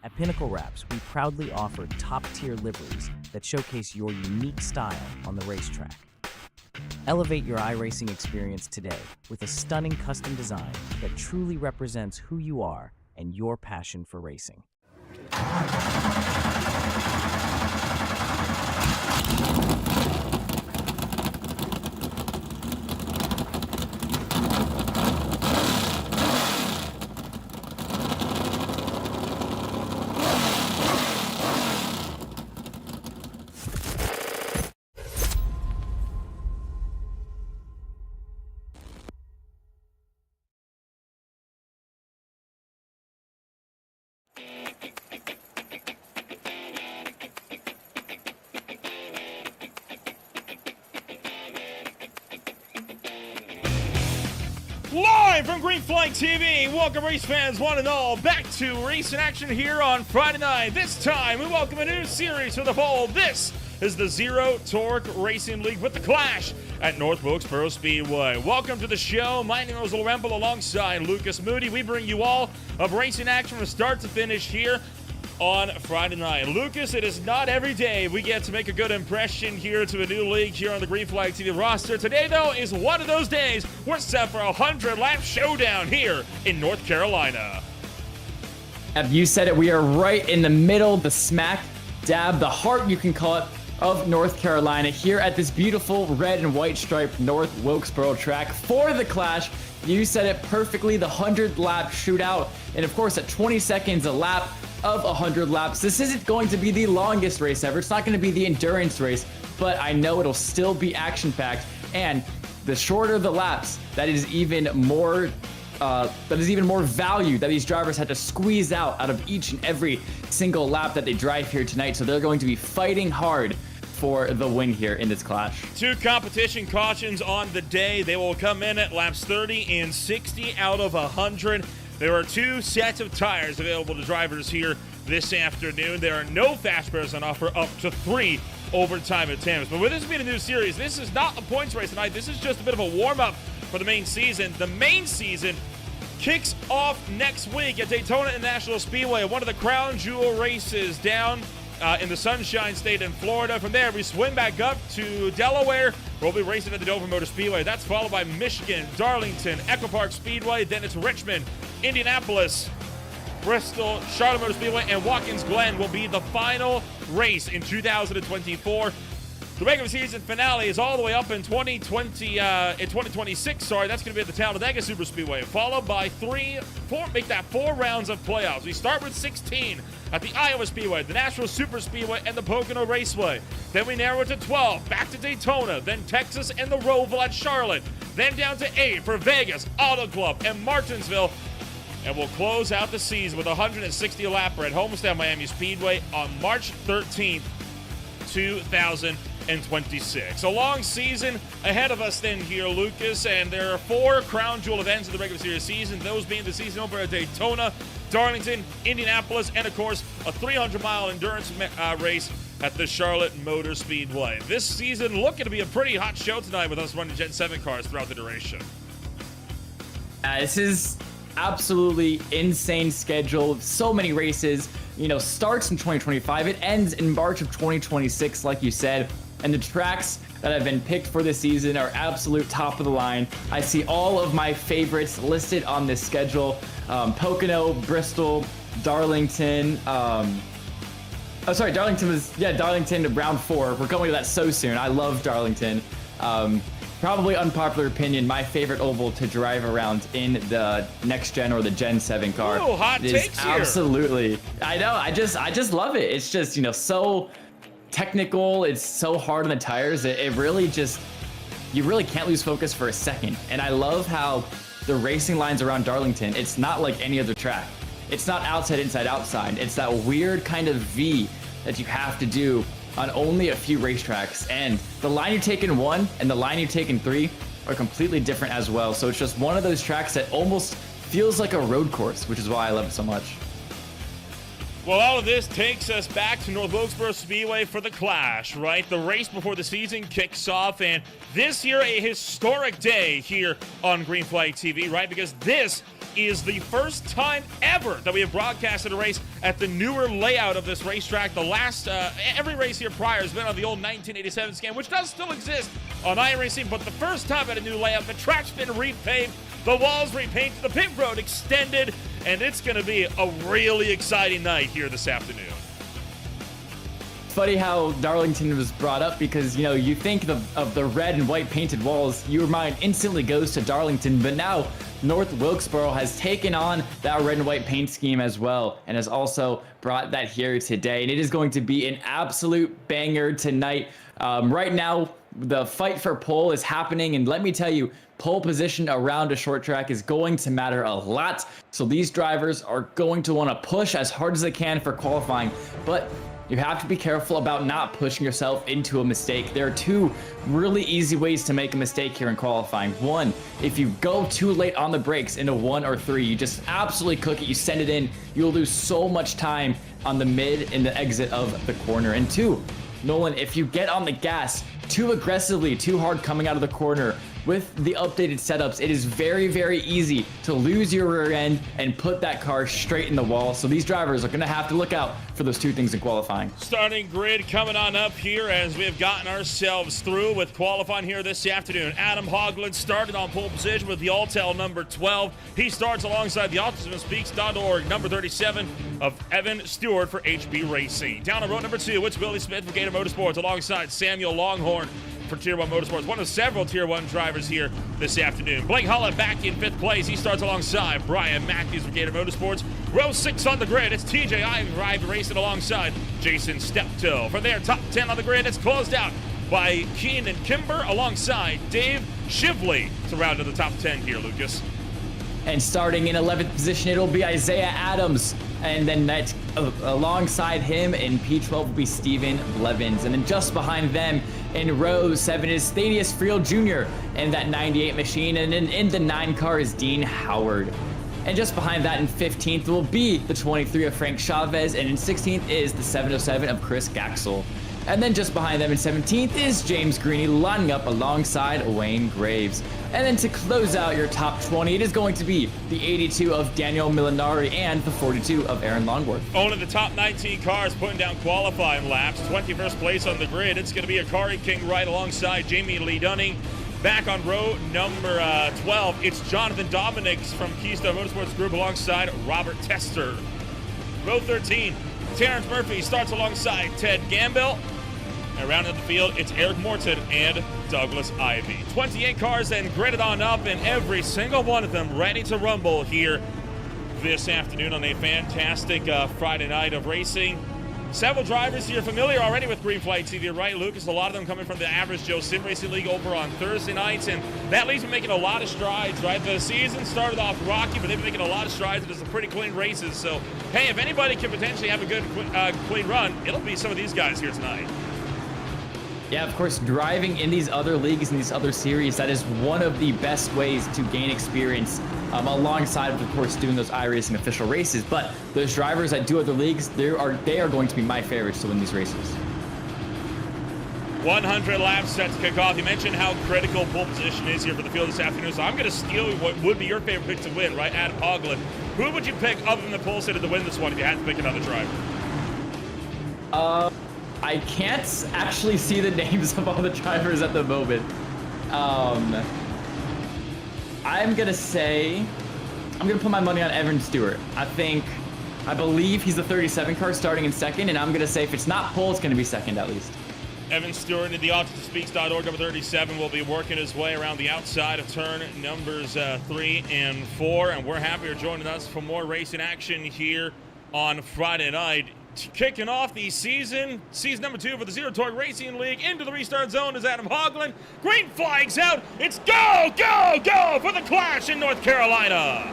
At Pinnacle Wraps, we proudly offer top-tier liveries that showcase your unique style on the racetrack. Elevate your iRacing experience today with a stunning custom design that truly represents who you are and your passion for racing. Live from Green Flag TV, welcome race fans one and all back to racing action here on Friday night. This time we welcome a new series to the fold. This is the Zero Torque Racing League with the Clash at North Wilkesboro Speedway. Welcome to the show. My name is Preamble alongside Lucas Moody. We bring you all of racing action from start to finish here on Friday night. Lucas, it is not every day we get to make a good impression here to a new league here on the Green Flag TV roster. Today, though, is one of those days we're set for a 100-lap showdown here in North Carolina. You said it. We are right in the middle, the smack dab, the heart, you can call it, of North Carolina here at this beautiful red and white striped North Wilkesboro track for the Clash. You said it perfectly, the 100-lap shootout. And of course, at 20 seconds a lap of 100 laps. This isn't going to be the longest race ever. It's not going to be the endurance race, but I know it'll still be action-packed. And the shorter the laps, that is even more value that these drivers had to squeeze out of each and every single lap that they drive here tonight. So they're going to be fighting hard for the win here in this Clash. Two competition cautions on the day. They will come in at laps 30 and 60 out of 100. There are two sets of tires available to drivers here this afternoon. There are no fast pairs on offer, up to 3 overtime attempts. But with this being a new series, this is not a points race tonight. This is just a bit of a warm-up for the main season. The main season kicks off next week at Daytona International Speedway, one of the crown jewel races down in the Sunshine State in Florida. From there, we swim back up to Delaware. We'll be racing at the Dover Motor Speedway. That's followed by Michigan, Darlington, Echo Park Speedway. Then it's Richmond, Indianapolis, Bristol, Charlotte Motor Speedway, and Watkins Glen will be the final race in 2024. The regular season finale is all the way up in 2026. Sorry, that's going to be at the Talladega Super Speedway, followed by 4 rounds of playoffs. We start with 16 at the Iowa Speedway, the Nashville Super Speedway, and the Pocono Raceway. Then we narrow it to 12, back to Daytona, then Texas and the Roval at Charlotte, then down to 8 for Vegas, Auto Club, and Martinsville. And we'll close out the season with a 160-lapper at Homestead Miami Speedway on March 13th, 2026. A long season ahead of us then here, Lucas, and there are 4 crown jewel events in the regular series season, those being the season opener at Daytona, Darlington, Indianapolis, and of course a 300-mile endurance race at the Charlotte Motor Speedway. This season looking to be a pretty hot show tonight with us running Gen 7 cars throughout the duration. This is absolutely insane schedule. So many races, starts in 2025. It ends in March of 2026, like you said. And the tracks that have been picked for this season are absolute top of the line. I see all of my favorites listed on this schedule. Pocono, Bristol, Darlington. Darlington to round 4. We're going to that so soon. I love Darlington. Probably unpopular opinion, my favorite oval to drive around in the next gen or the Gen 7 car. Ooh, hot takes here. Absolutely. I know. I just love it. It's just, so technical. It's so hard on the tires. It really just, you really can't lose focus for a second. And I love how the racing lines around Darlington, it's not like any other track. It's not outside, inside, outside. It's that weird kind of V that you have to do on only a few racetracks, and the line you take in 1 and the line you take in 3 are completely different as well. So it's just one of those tracks that almost feels like a road course, which is why I love it so much. Well, all of this takes us back to North Wilkesboro Speedway for the Clash, right? The race before the season kicks off, and this year a historic day here on Green Flag TV, right? Because this is the first time ever that we have broadcasted a race at the newer layout of this racetrack. The last, every race here prior has been on the old 1987 scan, which does still exist on iRacing, but the first time at a new layout. The track's been repaved, the walls repainted, the pit road extended, and it's going to be a really exciting night here this afternoon. It's funny how Darlington was brought up because, you know, you think of the red and white painted walls, your mind instantly goes to Darlington, but now North Wilkesboro has taken on that red and white paint scheme as well and has also brought that here today. And it is going to be an absolute banger tonight. Right now, the fight for pole is happening, and let me tell you, pole position around a short track is going to matter a lot. So these drivers are going to want to push as hard as they can for qualifying, but you have to be careful about not pushing yourself into a mistake. There are two really easy ways to make a mistake here in qualifying. One, if you go too late on the brakes into 1 or 3, you just absolutely cook it, you send it in, you'll lose so much time on the mid and the exit of the corner. And 2, Nolan, if you get on the gas too aggressively, too hard coming out of the corner, with the updated setups, it is very, very easy to lose your rear end and put that car straight in the wall. So these drivers are going to have to look out for those two things in qualifying. Starting grid coming on up here as we have gotten ourselves through with qualifying here this afternoon. Adam Hoagland started on pole position with the Altel number 12. He starts alongside the AutismSpeaks.org number 37 of Evan Stewart for HB Racing. Down on road number 2, it's Willie Smith for Gator Motorsports alongside Samuel Longhorn for Tier 1 Motorsports, one of several Tier 1 drivers here this afternoon. Blake Hullett back in 5th place. He starts alongside Brian Matthews for Gator Motorsports. Row 6 on the grid, it's TJ Ivy racing alongside Jason Steptoe. From there, top 10 on the grid, it's closed out by Keenan Kimber alongside Dave Shively to round to the top 10 here, Lucas. And starting in 11th position, it'll be Isaiah Adams. And then next, alongside him in P12 will be Steven Blevins. And then just behind them in row 7 is Thaddeus Friel Jr. in that 98 machine. And then in the 9 car is Dean Howard. And just behind that in 15th will be the 23 of Frank Chavez. And in 16th is the 707 of Chris Gaxel. And then just behind them in 17th is James Greeny lining up alongside Wayne Graves. And then to close out your top 20, it is going to be the 82 of Daniel Millinari and the 42 of Aaron Longworth. Only the top 19 cars putting down qualifying laps. 21st place on the grid. It's going to be Akari King right alongside Jamie Lee Dunning. Back on row number 12, it's Jonathan Dominics from Keystone Motorsports Group alongside Robert Tester. Row 13, Terrence Murphy starts alongside Ted Gamble. And around the field, it's Eric Morton and Douglas Ivy. 28 cars then gridded on up, and every single one of them ready to rumble here this afternoon on a fantastic Friday night of racing. Several drivers here familiar already with Green Flag TV, right, Lucas? A lot of them coming from the Average Joe Sim Racing League over on Thursday nights, and that leaves them making a lot of strides, right? The season started off rocky, but they've been making a lot of strides into some pretty clean races. So, hey, if anybody can potentially have a good clean run, it'll be some of these guys here tonight. Yeah, of course, driving in these other leagues and these other series, that is one of the best ways to gain experience alongside of course, doing those iRacing official races. But those drivers that do other leagues, they are going to be my favorites to win these races. 100 laps set to kick off. You mentioned how critical pole position is here for the field this afternoon, so I'm going to steal what would be your favorite pick to win, right? Adam Hoagland. Who would you pick other than the pole sitter to win this one if you had to pick another driver? I can't actually see the names of all the drivers at the moment. I'm gonna put my money on Evan Stewart. I believe he's the 37 car starting in second, and I'm gonna say if it's not pole, it's gonna be second at least. Evan Stewart in the AutismSpeaks.org number 37 will be working his way around the outside of turn numbers 3 and 4, and we're happy you're joining us for more racing action here on Friday night. Kicking off the season number 2 for the Zero Torque Racing League. Into the restart zone is Adam Hoagland. Green flag's out. It's go, go, go for the Clash in North Carolina.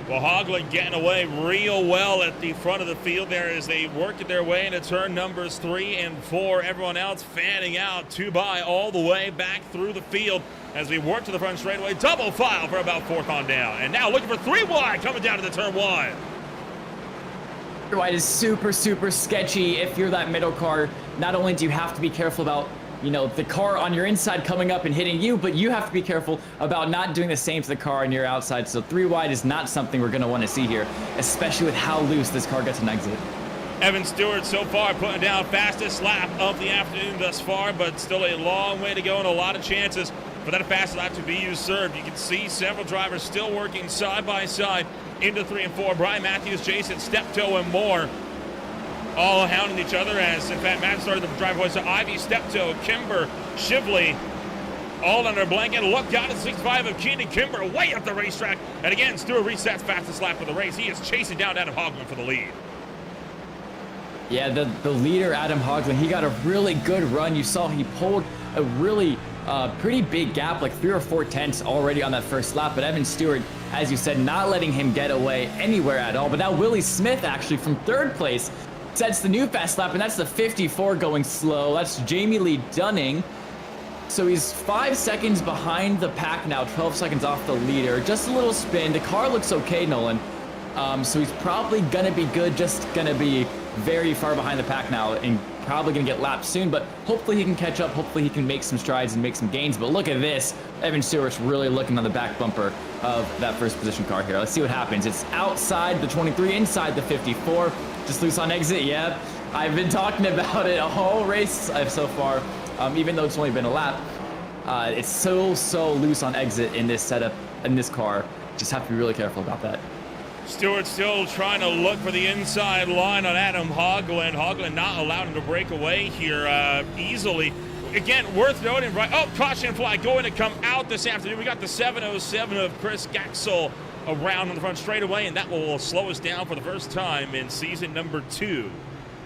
Well, Hoagland getting away real well at the front of the field there as they worked their way into turn numbers 3 and 4. Everyone else fanning out 2 by all the way back through the field as we work to the front straightaway. Double file for about 4th on down. And now looking for 3 wide coming down to the turn 1. Wide is super, super sketchy if you're that middle car. Not only do you have to be careful about you know, the car on your inside coming up and hitting you, but you have to be careful about not doing the same to the car on your outside. So 3 wide is not something we're going to want to see here, especially with how loose this car gets an exit. Evan Stewart so far putting down fastest lap of the afternoon thus far, but still a long way to go and a lot of chances for that fast lap to be usurped. You can see several drivers still working side by side into 3 and 4. Brian Matthews, Jason Steptoe, and more all hounding each other as, in fact, Matt started the driver voice. So Ivy, Steptoe, Kimber, Shively, all under a blanket. Look out at 65 of Keenan Kimber way up the racetrack. And again, Stewart resets fastest lap of the race. He is chasing down Adam Hoglund for the lead. Yeah, the leader, Adam Hoglund, he got a really good run. You saw he pulled a really pretty big gap, like 3 or 4 tenths already on that first lap. But Evan Stewart, as you said, not letting him get away anywhere at all. But now Willie Smith, actually, from 3rd place, sets the new fast lap, and that's the 54 going slow. That's Jamie Lee Dunning. So he's 5 seconds behind the pack now, 12 seconds off the leader. Just a little spin. The car looks okay, Nolan. So he's probably going to be good, just going to be very far behind the pack now and probably going to get lapped soon, but hopefully he can catch up. Hopefully he can make some strides and make some gains. But look at this. Evan Stewart's really looking on the back bumper of that first position car here. Let's see what happens. It's outside the 23, inside the 54. Just loose on exit. Yep. I've been talking about it a whole race so far, even though it's only been a lap. It's so loose on exit in this setup, in this car. Just have to be really careful about that. Stewart still trying to look for the inside line on Adam Hoglund. Hoglund not allowed him to break away here easily. Again, worth noting, right? Oh, caution flag going to come out this afternoon. We got the 707 of Chris Gaxel around on the front straightaway, and that will slow us down for the first time in season number 2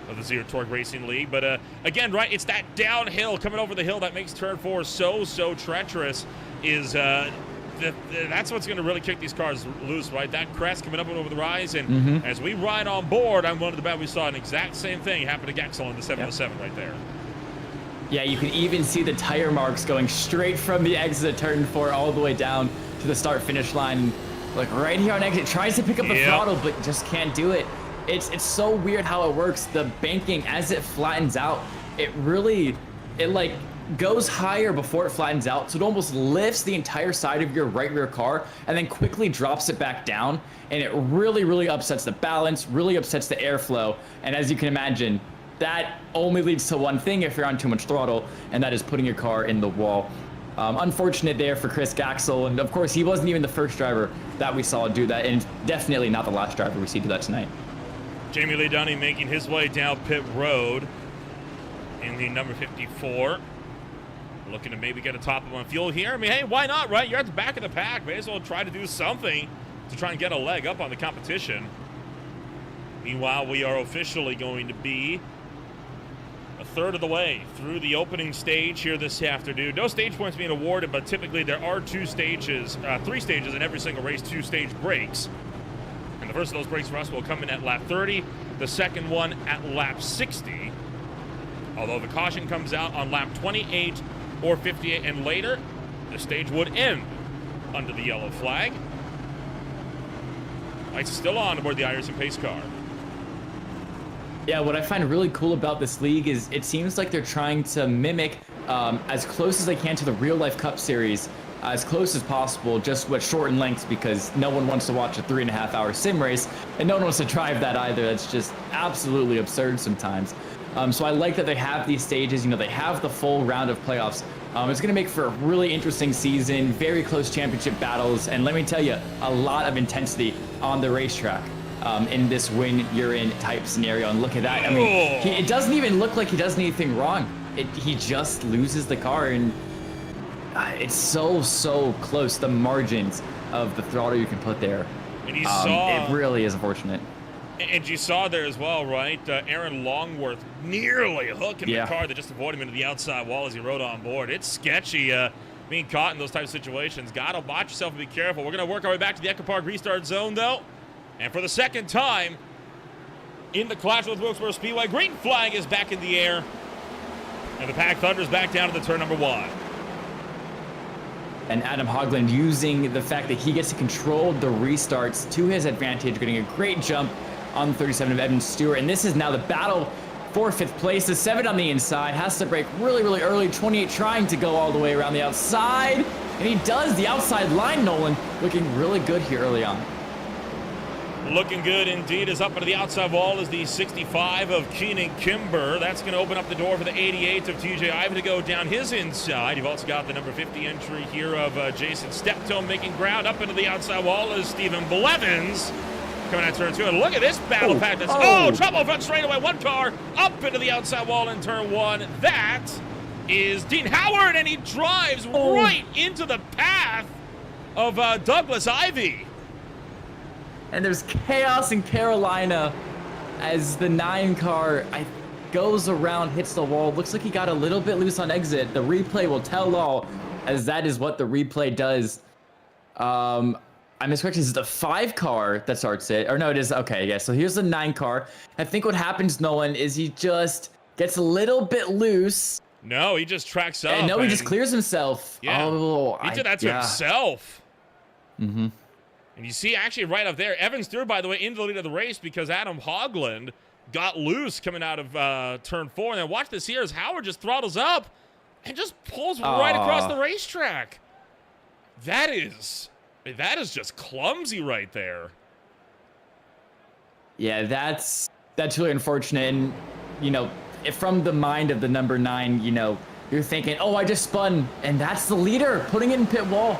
of the Zero Torque Racing League. But again, right, it's that downhill coming over the hill that makes turn 4 so treacherous. That's what's going to really kick these cars loose, right? That crest coming up over the rise, and as we ride on board, I'm willing to bet we saw an exact same thing happen to Gaxel in the 707 right there. Yeah, you can even see the tire marks going straight from the exit of turn 4 all the way down to the start-finish line. Like right here on exit, tries to pick up the throttle, but just can't do it. It's so weird how it works. The banking, as it flattens out, it like goes higher before it flattens out, so it almost lifts the entire side of your right rear car and then quickly drops it back down, and it really upsets the balance, really upsets the airflow. And as you can imagine, that only leads to one thing if you're on too much throttle, and that is putting your car in the wall. Unfortunate there for Chris Gaxel, and of course he wasn't even the first driver that we saw do that, and definitely not the last driver we see do that tonight. Jamie Lee Dunning making his way down pit road in the number 54. Looking to maybe get a top up on fuel here. I mean, hey, why not, right? You're at the back of the pack. May as well try to do something to try and get a leg up on the competition. Meanwhile, we are officially going to be a third of the way through the opening stage here this afternoon. No stage points being awarded, but typically there are 3 stages in every single race, 2-stage breaks. And the first of those breaks for us will come in at lap 30, the second one at lap 60. Although the caution comes out on lap 28 or 58 and later, the stage would end under the yellow flag. Lights still on aboard the Iverson pace car. Yeah, what I find really cool about this league is it seems like they're trying to mimic as close as they can to the real life Cup Series, as close as possible, just with shortened lengths, because no one wants to watch a 3.5-hour sim race, and no one wants to drive that either. That's just absolutely absurd sometimes. So I like that they have these stages. You know, they have the full round of playoffs. It's going to make for a really interesting season, very close championship battles, and let me tell you, a lot of intensity on the racetrack in this win you're in type scenario. And look at that. I mean, it doesn't even look like he does anything wrong. He just loses the car, and it's so close. The margins of the throttle you can put there. And you saw, it really is unfortunate. And you saw there as well, right? Aaron Longworth nearly hooking the car that just avoided him into the outside wall as he rode on board. It's sketchy being caught in those types of situations. Gotta watch yourself and be careful. We're going to work our way back to the Echo Park restart zone, though. And for the second time in the clash with Wilkesboro Speedway, green flag is back in the air. And the pack thunders back down to the turn number 1. And Adam Hoglund using the fact that he gets to control the restarts to his advantage, getting a great jump on the 37 of Evan Stewart. And this is now the battle for 5th place. The 7 on the inside has to break really, really early. 28 trying to go all the way around the outside. And he does. The outside line, Nolan, looking really good here early on. Looking good indeed. Is up into the outside wall is the 65 of Keenan Kimber. That's going to open up the door for the 88 of TJ Ivan to go down his inside. You've also got the number 50 entry here of Jason Steptoe making ground. Up into the outside wall is Stephen Blevins coming out turn 2. And look at this battle pack. Trouble front straightaway. One car up into the outside wall in turn 1. That is Dean Howard, and he drives right into the path of Douglas Ivy. And there's chaos in Carolina as the 9 car goes around, hits the wall. Looks like he got a little bit loose on exit. The replay will tell all, as that is what the replay does. I'm correct. Is it the 5 car that starts it? Or no, it is. Okay, yeah. So here's the 9 car. I think what happens, Nolan, is he just gets a little bit loose. No, he just tracks up. And no, he just clears himself. Yeah. Oh, he did that to himself. Mm-hmm. And you see actually right up there, Evans Stewart, by the way, into the lead of the race because Adam Hogland got loose coming out of turn 4. And then watch this here as Howard just throttles up and just pulls right across the racetrack. That is just clumsy right there. Yeah, that's really unfortunate. And, you know, if from the mind of the number 9, you know, you're thinking, oh, I just spun. And that's the leader putting it in pit wall.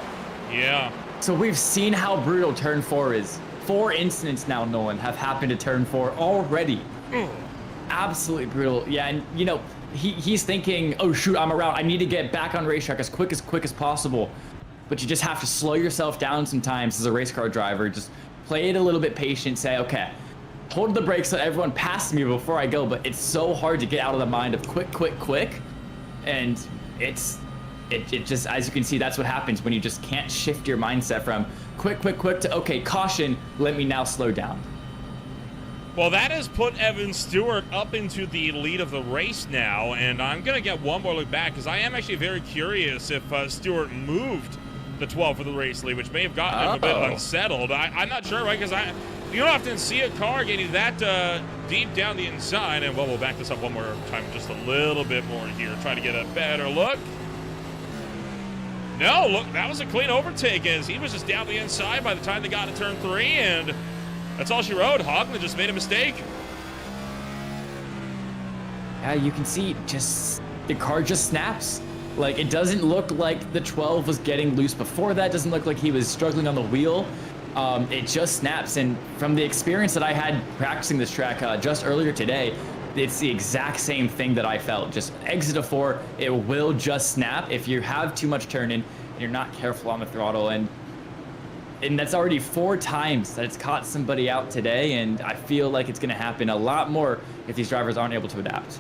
Yeah. So we've seen how brutal turn 4 is. 4 incidents now, Nolan, have happened to turn 4 already. Absolutely brutal. Yeah, and you know, he's thinking, oh shoot, I'm around. I need to get back on racetrack as quick as possible. But you just have to slow yourself down sometimes as a race car driver. Just play it a little bit patient. Say, okay, hold the brakes, let everyone pass me before I go. But it's so hard to get out of the mind of quick. And it just, as you can see, that's what happens when you just can't shift your mindset from quick to, okay, caution, let me now slow down. Well, that has put Evan Stewart up into the lead of the race now, and I'm going to get one more look back because I am actually very curious if Stewart moved the 12 for the race lead, which may have gotten him a bit unsettled. I'm not sure, right, because you don't often see a car getting that deep down the inside, and well, we'll back this up one more time just a little bit more here, try to get a better look. No, look, that was a clean overtake as he was just down the inside by the time they got to turn 3, and that's all she wrote. Hogland just made a mistake. Yeah, you can see just the car just snaps. Like, it doesn't look like the 12 was getting loose before that. Doesn't look like he was struggling on the wheel. It just snaps, and from the experience that I had practicing this track just earlier today, it's the exact same thing that I felt. Just exit a 4, it will just snap if you have too much turn in and you're not careful on the throttle. And that's already 4 times that it's caught somebody out today, and I feel like it's going to happen a lot more if these drivers aren't able to adapt.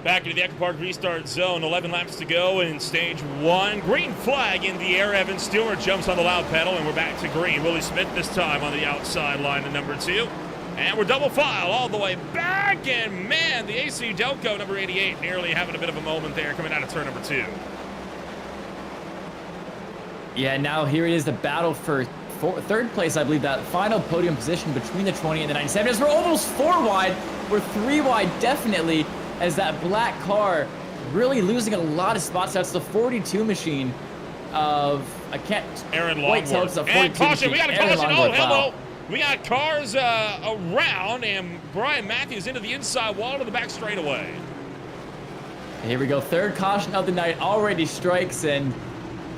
Back into the Echo Park restart zone, 11 laps to go in stage 1. Green flag in the air. Evan Stewart jumps on the loud pedal, and we're back to green. Willie Smith this time on the outside line in number 2. And we're double file all the way back, and man, the AC Delco, number 88, nearly having a bit of a moment there coming out of turn number 2. Yeah, now here it is, the battle for 3rd place, I believe, that final podium position between the 20 and the 97. As we're almost 4 wide, we're 3 wide definitely, as that black car really losing a lot of spots. That's the 42 machine of, I can't Aaron quite tell it's a 42 and caution, machine. we got a Aaron caution, Longworth, oh, hello. wow. We got cars around, and Brian Matthews into the inside wall to the back straightaway. Here we go, 3rd caution of the night already strikes, and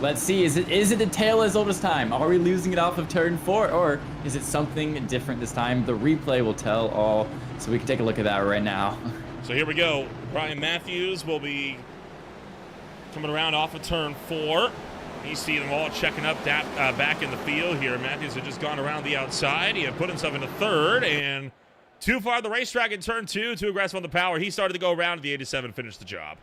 let's see, is it the tale as old as time? Are we losing it off of turn 4, or is it something different this time? The replay will tell all, so we can take a look at that right now. So here we go. Brian Matthews will be coming around off of turn 4. You see them all checking up back in the field here. Matthews had just gone around the outside. He had put himself into 3rd, and too far the racetrack in turn 2, too aggressive on the power. He started to go around, the 87 finished the job.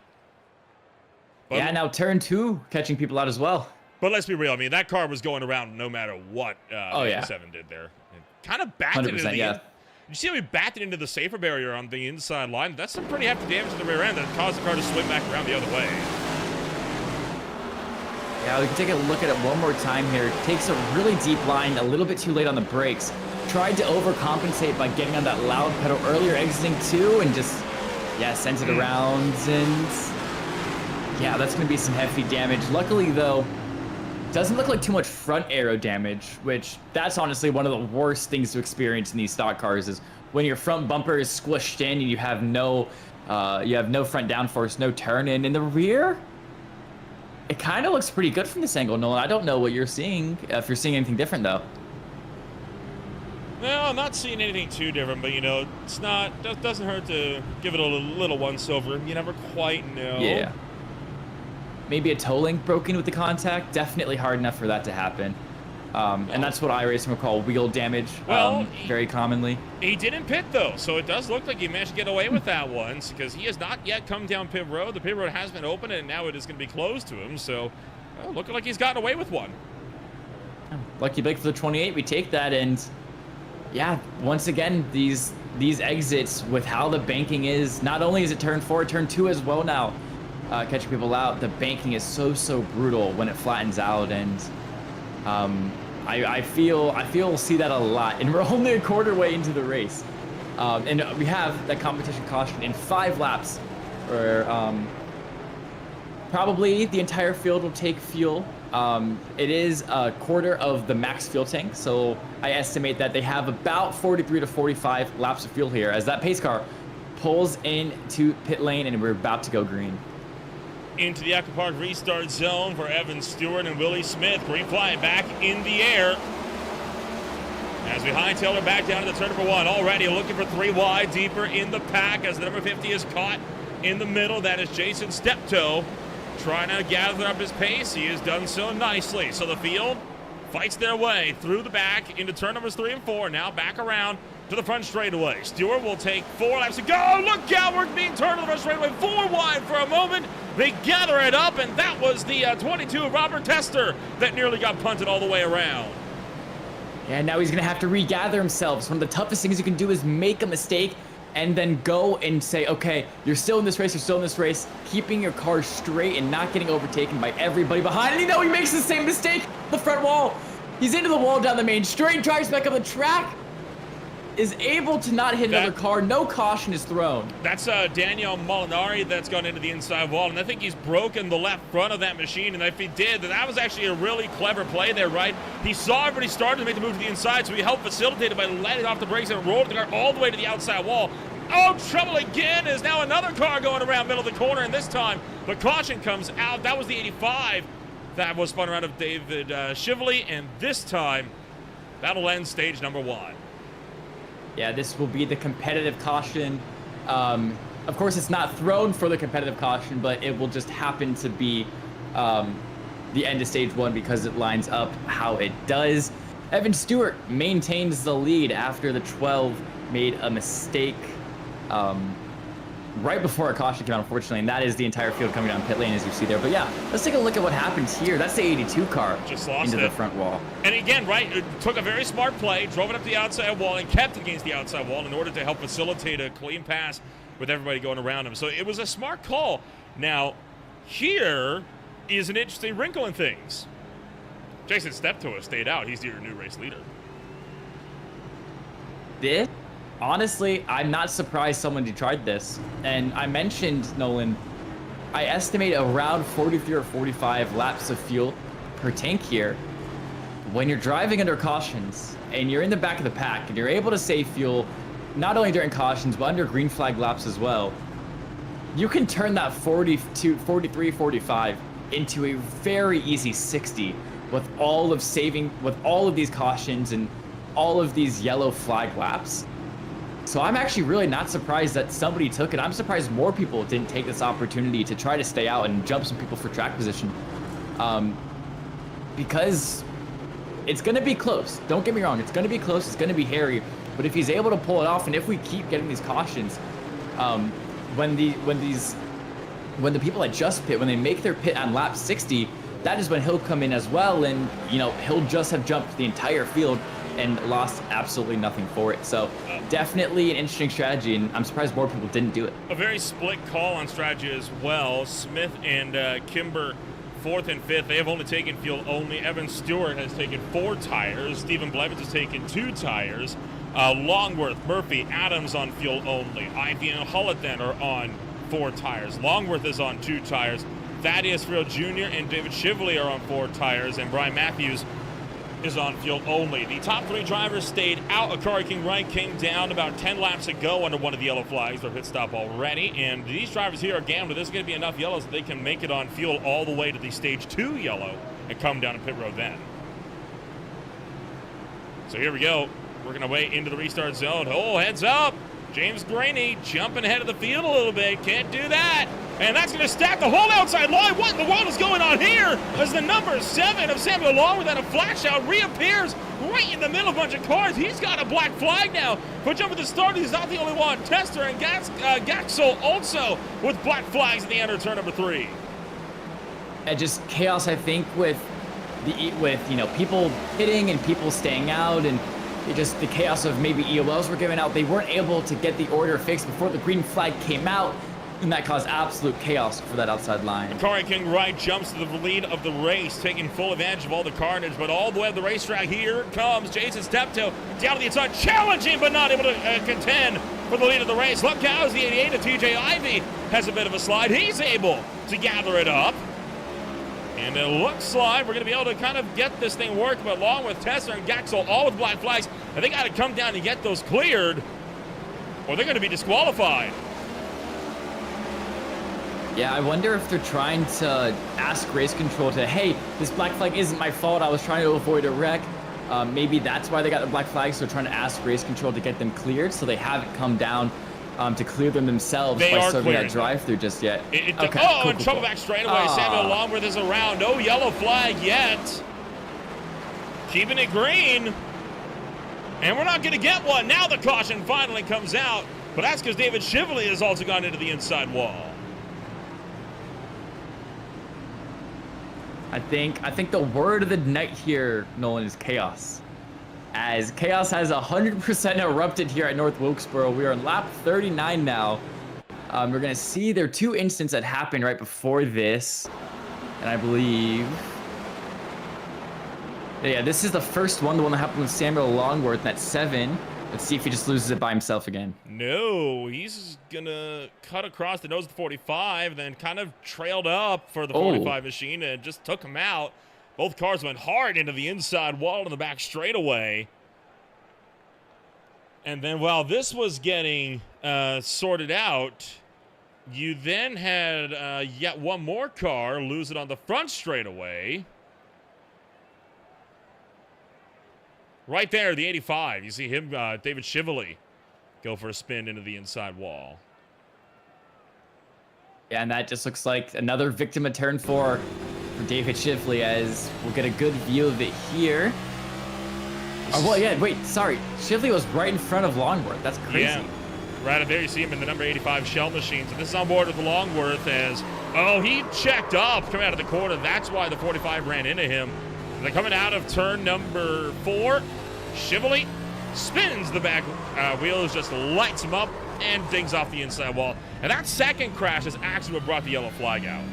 But, yeah, now turn 2, catching people out as well. But let's be real. I mean, that car was going around no matter what the 87 did there. It kind of backed it into the yeah. You see how he backed it into the safer barrier on the inside line? That's some pretty hefty damage to the rear end that caused the car to swing back around the other way. Yeah, we can take a look at it one more time here. Takes a really deep line, a little bit too late on the brakes. Tried to overcompensate by getting on that loud pedal earlier, exiting 2, and just Yeah, sends it around, and yeah, that's going to be some hefty damage. Luckily, though, doesn't look like too much front aero damage, which that's honestly one of the worst things to experience in these stock cars is when your front bumper is squished in and you have no front downforce, no turn. And in the rear, it kind of looks pretty good from this angle, Nolan. I don't know what you're seeing, if you're seeing anything different, though. No, I'm not seeing anything too different, but, you know, it's not, doesn't hurt to give it a little once over. You never quite know. Yeah. Maybe a toe link broken with the contact. Definitely hard enough for that to happen. And that's what iRacing would call wheel damage, very commonly. He didn't pit, though, so it does look like he managed to get away with that once because he has not yet come down pit road. The pit road has been open, and now it is going to be closed to him, so looking like he's gotten away with one. Lucky Blake for the 28. We take that, and yeah, once again, these exits with how the banking is, not only is it turn 4, turn 2 as well now, catching people out, the banking is so brutal when it flattens out, and I feel we'll see that a lot, and we're only a quarter way into the race, and we have that competition caution in 5 laps, where probably the entire field will take fuel. It is a quarter of the max fuel tank, so I estimate that they have about 43 to 45 laps of fuel here as that pace car pulls into pit lane, and we're about to go green. Into the Echo Park restart zone for Evan Stewart and Willie Smith. Green flag back in the air. As we hightail her back down to the turn number 1. Already looking for 3 wide, deeper in the pack as the number 50 is caught in the middle. That is Jason Steptoe trying to gather up his pace. He has done so nicely. So the field fights their way through the back into turn numbers 3 and 4. Now back around to the front straightaway. Stewart will take 4 laps to go. Look out, we're being turned to the front straightaway. 4 wide for a moment. They gather it up, and that was the 22 Robert Tester that nearly got punted all the way around. Yeah, now he's going to have to regather himself. So one of the toughest things you can do is make a mistake and then go and say, okay, you're still in this race, you're still in this race, keeping your car straight and not getting overtaken by everybody behind. And you know he makes the same mistake. The front wall. He's into the wall down the main straight, drives back up the track, is able to not hit another car. No caution is thrown. That's Daniel Molinari that's gone into the inside wall, and I think he's broken the left front of that machine, and if he did, then that was actually a really clever play there, right? He saw everybody started to make the move to the inside, so he helped facilitate it by letting off the brakes and rolled the car all the way to the outside wall. Oh, trouble again is now another car going around middle of the corner, and this time the caution comes out. That was the 85 that was spun around of David Shively, and this time that'll end stage number 1. Yeah, this will be the competitive caution. Of course, it's not thrown for the competitive caution, but it will just happen to be the end of stage 1 because it lines up how it does. Evan Stewart maintains the lead after the 12 made a mistake right before a caution came out, unfortunately, and that is the entire field coming down pit lane, as you see there. But yeah, let's take a look at what happens here. That's the 82 car just lost into it. The front wall. And again, right, it took a very smart play, drove it up the outside wall, and kept it against the outside wall in order to help facilitate a clean pass with everybody going around him. So it was a smart call. Now, here is an interesting wrinkle in things. Jason Steptoe has stayed out. He's your new race leader. This? Honestly, I'm not surprised someone tried this. And I mentioned, Nolan, I estimate around 43 or 45 laps of fuel per tank here. When you're driving under cautions and you're in the back of the pack and you're able to save fuel, not only during cautions, but under green flag laps as well, you can turn that 43, 45 into a very easy 60 with all of these cautions and all of these yellow flag laps. So I'm actually really not surprised that somebody took it. I'm surprised more people didn't take this opportunity to try to stay out and jump some people for track position. Because it's going to be close. Don't get me wrong. It's going to be close. It's going to be hairy. But if he's able to pull it off, and if we keep getting these cautions, when the people that just pit, when they make their pit on lap 60, that is when he'll come in as well, and he'll just have jumped the entire field and lost absolutely nothing for it. So definitely an interesting strategy, and I'm surprised more people didn't do it. A very split call on strategy as well. Smith and Kimber, 4th and 5th. They have only taken fuel only. Evan Stewart has taken 4 tires. Stephen Blevins has taken 2 tires. Longworth, Murphy, Adams on fuel only. Ivy and Hullett then are on 4 tires. Longworth is on 2 tires. Thaddeus Friel Jr. and David Shively are on 4 tires, and Brian Matthews is on fuel only. The top 3 drivers stayed out. Akari King Wright came down about 10 laps ago under one of the yellow flags for pit stop already, and these drivers here are gambling. There's going to be enough yellows that they can make it on fuel all the way to the stage 2 yellow and come down to pit road then. So here we go. Working our way into the restart zone. Oh, heads up. James Graney jumping ahead of the field a little bit. Can't do that. And that's going to stack the whole outside line. What in the world is going on here? As the number 7 of Samuel Long without a flash out reappears right in the middle of a bunch of cars. He's got a black flag now. But jumping to the start, he's not the only one. Tester and Gaxel also with black flags at the end of turn number 3. And just chaos, I think, with people hitting and people staying out, and just the chaos of maybe EOLs were given out. They weren't able to get the order fixed before the green flag came out, and that caused absolute chaos for that outside line. Akari King Wright jumps to the lead of the race, taking full advantage of all the carnage, but all the way to the racetrack, here comes Jason Steptoe down to the inside, challenging but not able to contend for the lead of the race. Look out, as the 88 of TJ Ivy has a bit of a slide. He's able to gather it up. And it looks like we're going to be able to kind of get this thing working, but along with Tessa and Gaxel, all with black flags, and they got to come down and get those cleared, or they're going to be disqualified. Yeah, I wonder if they're trying to ask race control to, hey, this black flag isn't my fault. I was trying to avoid a wreck. Maybe that's why they got the black flag, so they're trying to ask race control to get them cleared, so they haven't come down to clear them themselves by serving that drive-through just yet. Cool, trouble back straight away. Samuel Longworth is around. No yellow flag yet. Keeping it green. And we're not going to get one. Now the caution finally comes out. But that's because David Shively has also gone into the inside wall. I think the word of the night here, Nolan, is chaos. As chaos has 100% erupted here at North Wilkesboro. We are on lap 39 now. We're going to see there are 2 incidents that happened right before this. And I believe... yeah, this is the first one, the one that happened with Samuel Longworth at 7. Let's see if he just loses it by himself again. No, he's going to cut across the nose of the 45, then kind of trailed up for the 45 machine and just took him out. Both cars went hard into the inside wall in the back straightaway. And then while this was getting sorted out, you then had yet one more car lose it on the front straightaway. Right there, the 85. You see him, David Shively, go for a spin into the inside wall. Yeah, and that just looks like another victim of turn 4 for David Shively, as we'll get a good view of it here. Oh, well, yeah, wait, sorry. Shively was right in front of Longworth. That's crazy. Yeah, right up there you see him in the number 85 shell machines. And this is on board with Longworth as, oh, he checked up coming out of the corner. That's why the 45 ran into him. And then coming out of turn number 4, Shively spins the back wheels, just lights him up, and dings off the inside wall. And that second crash is actually what brought the yellow flag out.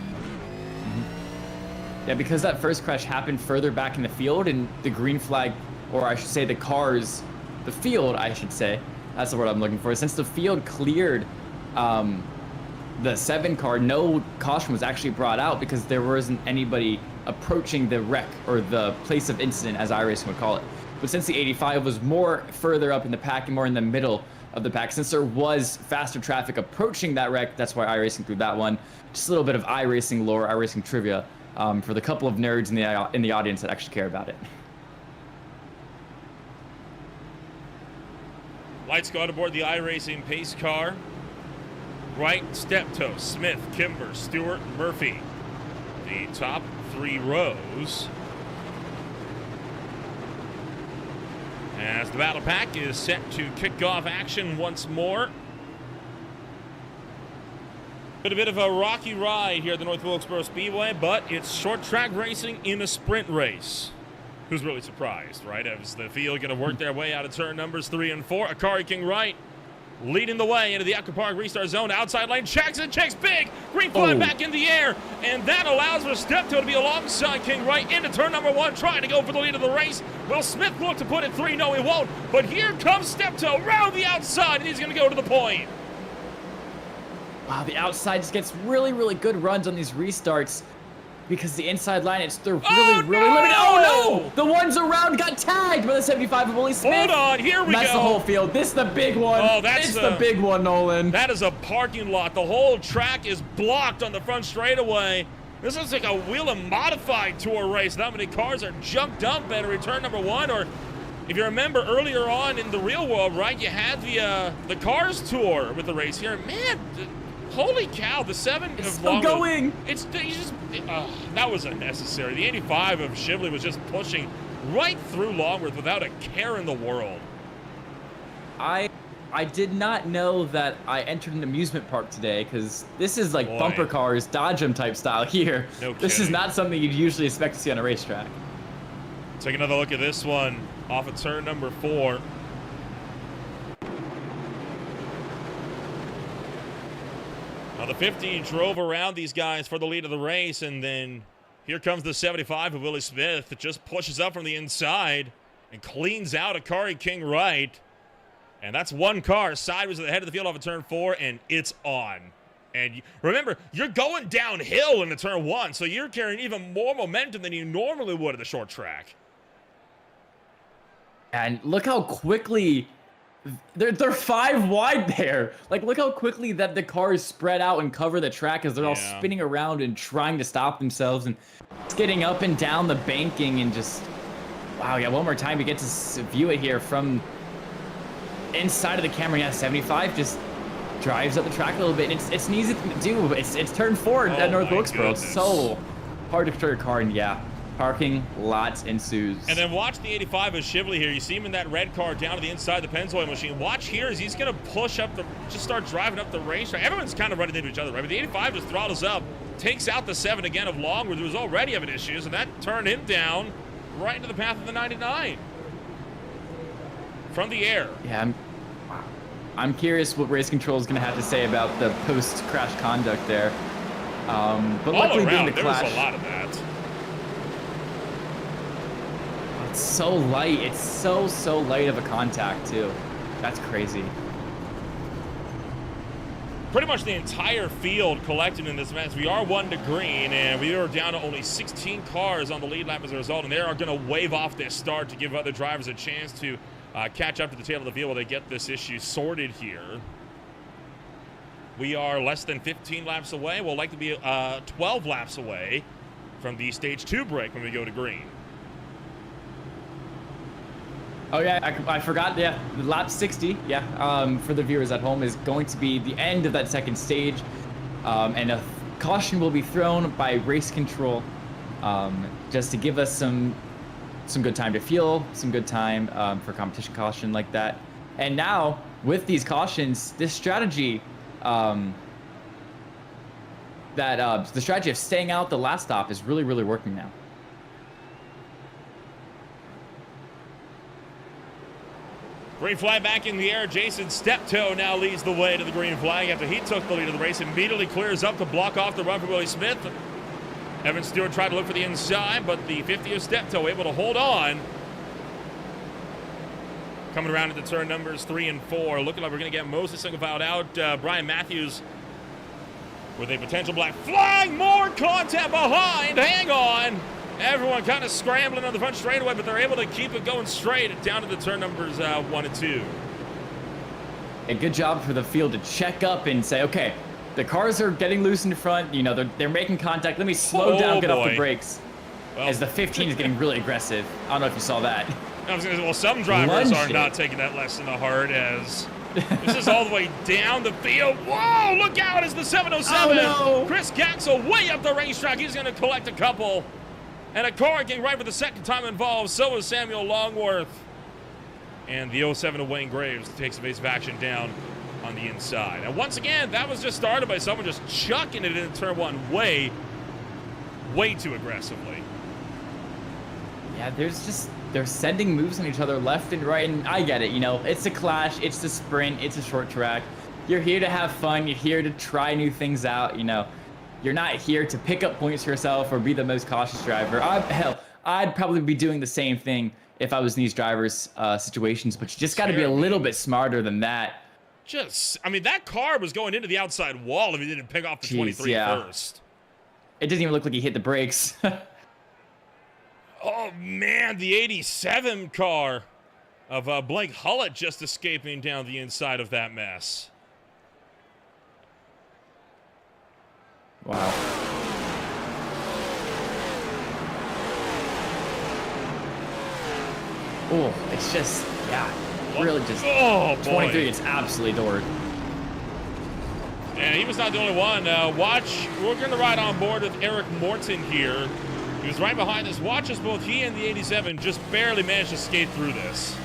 Yeah, because that first crash happened further back in the field, and the green flag, or I should say the cars, the field, I should say, that's the word I'm looking for. Since the field cleared the 7 car, no caution was actually brought out because there wasn't anybody approaching the wreck, or the place of incident, as iRacing would call it. But since the 85 was more further up in the pack and more in the middle of the pack, since there was faster traffic approaching that wreck, that's why iRacing threw that one. Just a little bit of iRacing lore, iRacing trivia, for the couple of nerds in the audience that actually care about it. Lights go out aboard the iRacing pace car. Wright, Steptoe, Smith, Kimber, Stewart, Murphy. The top 3 rows. As the battle pack is set to kick off action once more. Been a bit of a rocky ride here at the North Wilkesboro Speedway, but it's short track racing in a sprint race. Who's really surprised, right? As the field going to work their way out of turn numbers 3 and 4. Akari King Wright leading the way into the Echo Park restart zone. Outside lane, checks and checks big. Green flag back in the air, and that allows for Steptoe to be alongside King Right into turn number 1, trying to go for the lead of the race. Will Smith look to put it 3? No, he won't. But here comes Steptoe around the outside, and he's going to go to the point. Wow, the outside just gets really, really good runs on these restarts. Because the inside line, they're really limited. Oh no! The ones around got tagged by the 75 of Willie Smith. Hold on, here we go. That's the whole field. This is the big one. Oh, that's the big one, Nolan. That is a parking lot. The whole track is blocked on the front straightaway. This is like a Whelen modified tour race. Not many cars are junked up at return number 1. Or if you remember earlier on in the real world, right? You had the Cars tour with the race here. Man. Holy cow, the 7 it's of still Longwood, going. That was unnecessary. The 85 of Shively was just pushing right through Longworth without a care in the world. I did not know that I entered an amusement park today, because this is like bumper cars, Dodge 'em type style here. No this is not something you'd usually expect to see on a racetrack. Take another look at this one off of turn number 4. Now the 15 drove around these guys for the lead of the race, and then here comes the 75 of Willie Smith that just pushes up from the inside and cleans out Akari King Right. And that's one car sideways at the head of the field off of turn 4, and it's on. And remember, you're going downhill into turn 1, so you're carrying even more momentum than you normally would at the short track. And look how quickly they're 5 wide there. Like, look how quickly that the cars spread out and cover the track as they're all spinning around and trying to stop themselves and skidding up and down the banking and just, wow, yeah, one more time we get to view it here from inside of the camera. Yeah, 75 just drives up the track a little bit. And it's an easy thing to do. It's turn 4 at North Wilkesboro. It's so hard to control your car, and yeah, parking lots ensues. And then watch the 85 of Shively here. You see him in that red car down to the inside of the Pennzoil machine. Watch here as he's going to push up just start driving up the racetrack. Everyone's kind of running into each other, right? But the 85 just throttles up, takes out the 7 again of Longwood, who was already having issues, and that turned him down right into the path of the 99. From the air. Yeah, I'm curious what race control is going to have to say about the post-crash conduct there. But all luckily around, being the there was clash, a lot of that. it's so light. It's so light of a contact, too. That's crazy. Pretty much the entire field collected in this match. We are 1 to green, and we are down to only 16 cars on the lead lap as a result, and they are going to wave off this start to give other drivers a chance to catch up to the tail of the field while they get this issue sorted here. We are less than 15 laps away. We'll likely be 12 laps away from the stage 2 break when we go to green. Oh yeah, I forgot. Yeah, lap 60. Yeah, for the viewers at home is going to be the end of that second stage, and a caution will be thrown by race control, just to give us some good time to fuel, some good time for competition caution like that. And now with these cautions, this strategy, the strategy of staying out the last stop is really working now. Green flag back in the air. Jason Steptoe now leads the way to the green flag after he took the lead of the race. Immediately clears up to block off the run for Willie Smith. Evan Stewart tried to look for the inside, but the 50 of Steptoe able to hold on. Coming around into turn numbers 3 and 4. Looking like we're going to get mostly single filed out. Brian Matthews with a potential black flag. More contact behind. Hang on. Everyone kind of scrambling on the front straightaway, but they're able to keep it going straight down to the turn numbers 1 and 2. A good job for the field to check up and say, okay, the cars are getting loose in the front. You know, they're making contact. Let me slow down, get off the brakes. Well, as the 15 is getting really aggressive. I don't know if you saw that. I was gonna say, well, some drivers are not taking that lesson to heart as this is all the way down the field. Whoa, look out as the 707. Oh, no. Chris Gaxel way up the racetrack. He's going to collect a couple. And a car getting right for the second time involved. So is Samuel Longworth. And the 07 of Wayne Graves takes evasive action down on the inside. And once again, that was just started by someone just chucking it into turn 1 way too aggressively. Yeah, they're sending moves on each other left and right, and I get it, you know, it's a clash, it's a sprint, it's a short track. You're here to have fun, you're here to try new things out, you know. You're not here to pick up points for yourself or be the most cautious driver. Hell, I'd probably be doing the same thing if I was in these drivers' situations, but you just got to be a little bit smarter than that. I mean, that car was going into the outside wall if he didn't pick off the 23 first. It doesn't even look like he hit the brakes. Oh, man, the 87 car of Blake Hullett just escaping down the inside of that mess. Wow. Oh, it's just, yeah, really just, oh, boy. 23, it's absolutely doored. And he was not the only one. We're going to ride on board with Eric Morton here. He was right behind us. Watch as both he and the 87 just barely managed to skate through this.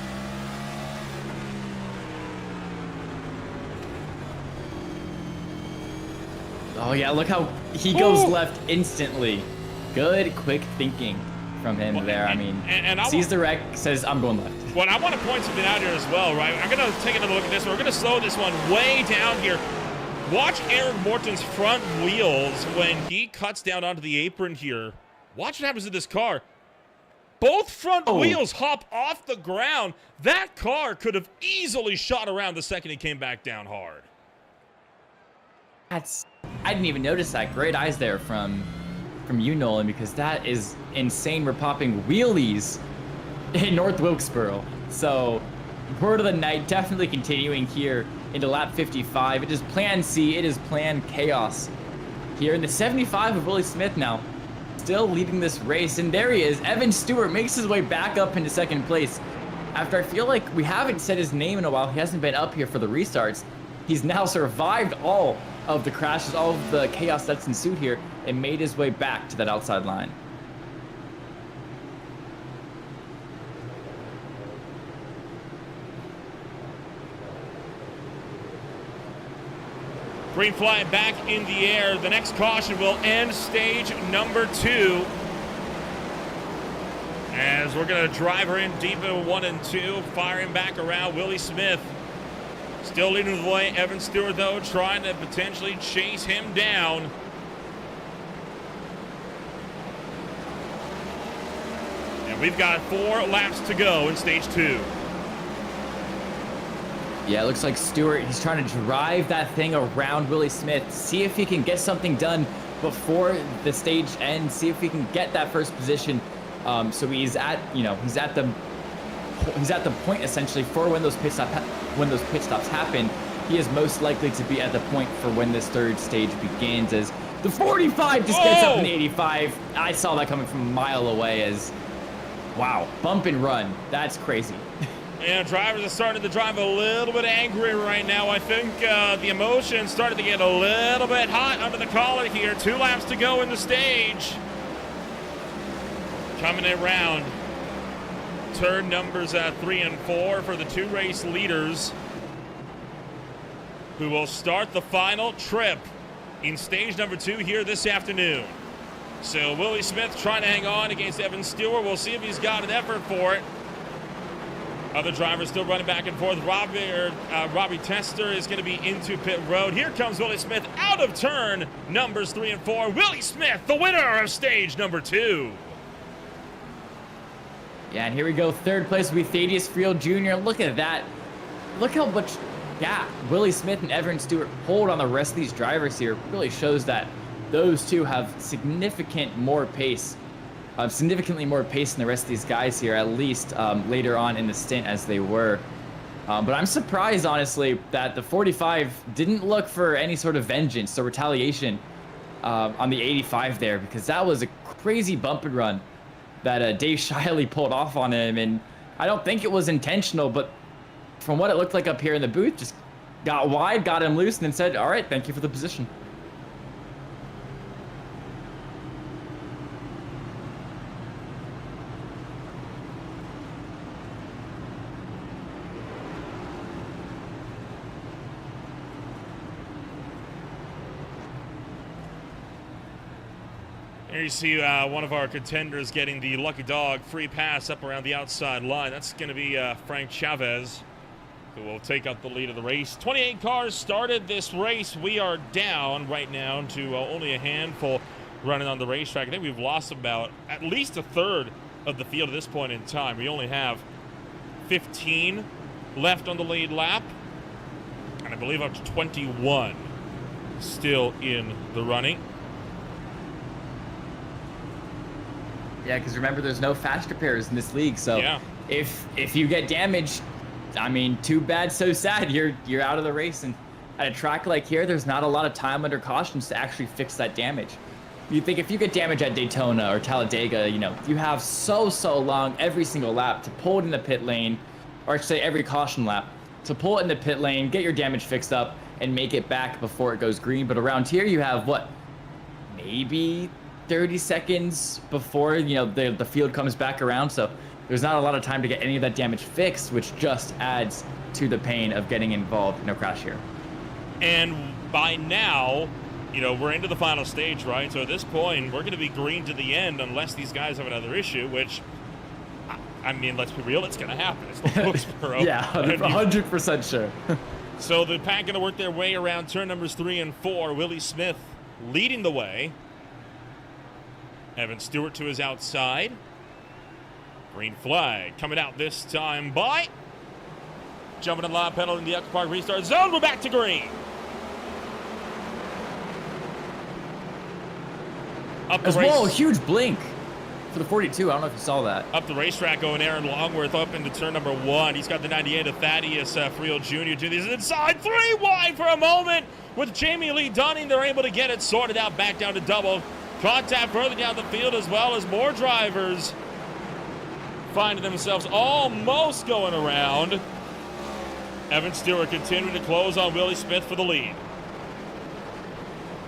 Oh, yeah, look how he goes left instantly. Good, quick thinking from him there. I mean, sees the wreck, says, I'm going left. Well, I want to point something out here as well, right? I'm going to take another look at this one. We're going to slow this one way down here. Watch Eric Morton's front wheels when he cuts down onto the apron here. Watch what happens to this car. Both front wheels hop off the ground. That car could have easily shot around the second he came back down hard. I didn't even notice that. Great eyes there from you, Nolan, because that is insane. We're popping wheelies in North Wilkesboro. So, word of the night, definitely continuing here into lap 55. It is plan C. It is plan chaos here in the 75 of Willie Smith now. Still leading this race, and there he is. Evan Stewart makes his way back up into second place. After I feel like we haven't said his name in a while, he hasn't been up here for the restarts. He's now survived all of the crashes, all of the chaos that's ensued here, and made his way back to that outside line. Green flag back in the air. The next caution will end stage number 2. As we're going to drive her in deep into 1 and 2, firing back around. Willie Smith still leading the way. Evan Stewart, though, trying to potentially chase him down. And we've got 4 laps to go in stage 2. Yeah, it looks like Stewart, he's trying to drive that thing around Willie Smith, see if he can get something done before the stage ends, see if he can get that first position. So he's at the point essentially for when those pit stops happen. He is most likely to be at the point for when this third stage begins, as the 45 just gets up in the 85. I saw that coming from a mile away. As wow, bump and run, that's crazy. And drivers are starting to drive a little bit angry right now. I think the emotions started to get a little bit hot under the collar here. 2 laps to go in the stage. Coming around turn numbers 3 and 4 for the 2 race leaders, who will start the final trip in stage number 2 here this afternoon. So Willie Smith trying to hang on against Evan Stewart. We'll see if he's got an effort for it. Other drivers still running back and forth. Robbie Tester is going to be into pit road. Here comes Willie Smith out of turn numbers 3 and 4. Willie Smith, the winner of stage number 2. Yeah, and here we go. Third place will be Thaddeus Friel Jr. Look at that. Look how much, Willie Smith and Evan Stewart hold on the rest of these drivers here. Really shows that those two have significantly more pace than the rest of these guys here, at least later on in the stint as they were. But I'm surprised, honestly, that the 45 didn't look for any sort of vengeance or retaliation on the 85 there, because that was a crazy bump and run that Dave Shiley pulled off on him. And I don't think it was intentional, but from what it looked like up here in the booth, just got wide, got him loose, and then said, all right, thank you for the position. Here you see one of our contenders getting the lucky dog free pass up around the outside line. That's going to be Frank Chavez, who will take up the lead of the race. 28 cars started this race. We are down right now to only a handful running on the racetrack. I think we've lost about at least a third of the field at this point in time. We only have 15 left on the lead lap, and I believe up to 21 still in the running. Yeah, because remember, there's no fast repairs in this league, so yeah. if you get damaged, I mean, too bad, so sad. You're out of the race, and at a track like here, there's not a lot of time under cautions to actually fix that damage. You think if you get damage at Daytona or Talladega, you know, you have so long every single lap to pull it in the pit lane, or I should say every caution lap, to pull it in the pit lane, get your damage fixed up, and make it back before it goes green. But around here, you have, what, maybe 30 seconds before, you know, the field comes back around, so there's not a lot of time to get any of that damage fixed, which just adds to the pain of getting involved in a crash here. And by now, you know, we're into the final stage, right? So at this point, we're going to be green to the end unless these guys have another issue, which, I mean, let's be real, it's going to happen. It's the Wilkesboro. Yeah, 100% sure. So the pack going to work their way around turn numbers 3 and 4. Willie Smith leading the way. Evan Stewart to his outside. Green flag coming out this time by. Jumping in line, pedal in the Echo Park restart zone. We're back to green. Up the Whoa, huge blink for the 42. I don't know if you saw that. Up the racetrack going Aaron Longworth up into turn number 1. He's got the 98 of Thaddeus Friel Jr. to these inside 3 wide for a moment. With Jamie Lee Dunning, they're able to get it sorted out back down to double. Contact further down the field, as well as more drivers finding themselves almost going around. Evan Stewart continuing to close on Willie Smith for the lead.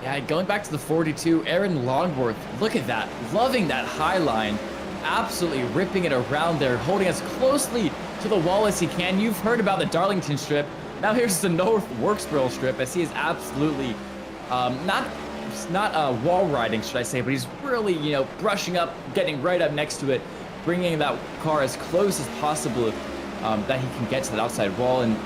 Yeah, going back to the 42, Aaron Longworth, look at that. Loving that high line. Absolutely ripping it around there, holding as closely to the wall as he can. You've heard about the Darlington strip. Now here's the North Wilkesboro strip, as he is absolutely not wall riding, should I say, but he's really, you know, brushing up, getting right up next to it, bringing that car as close as possible that he can get to that outside wall. And,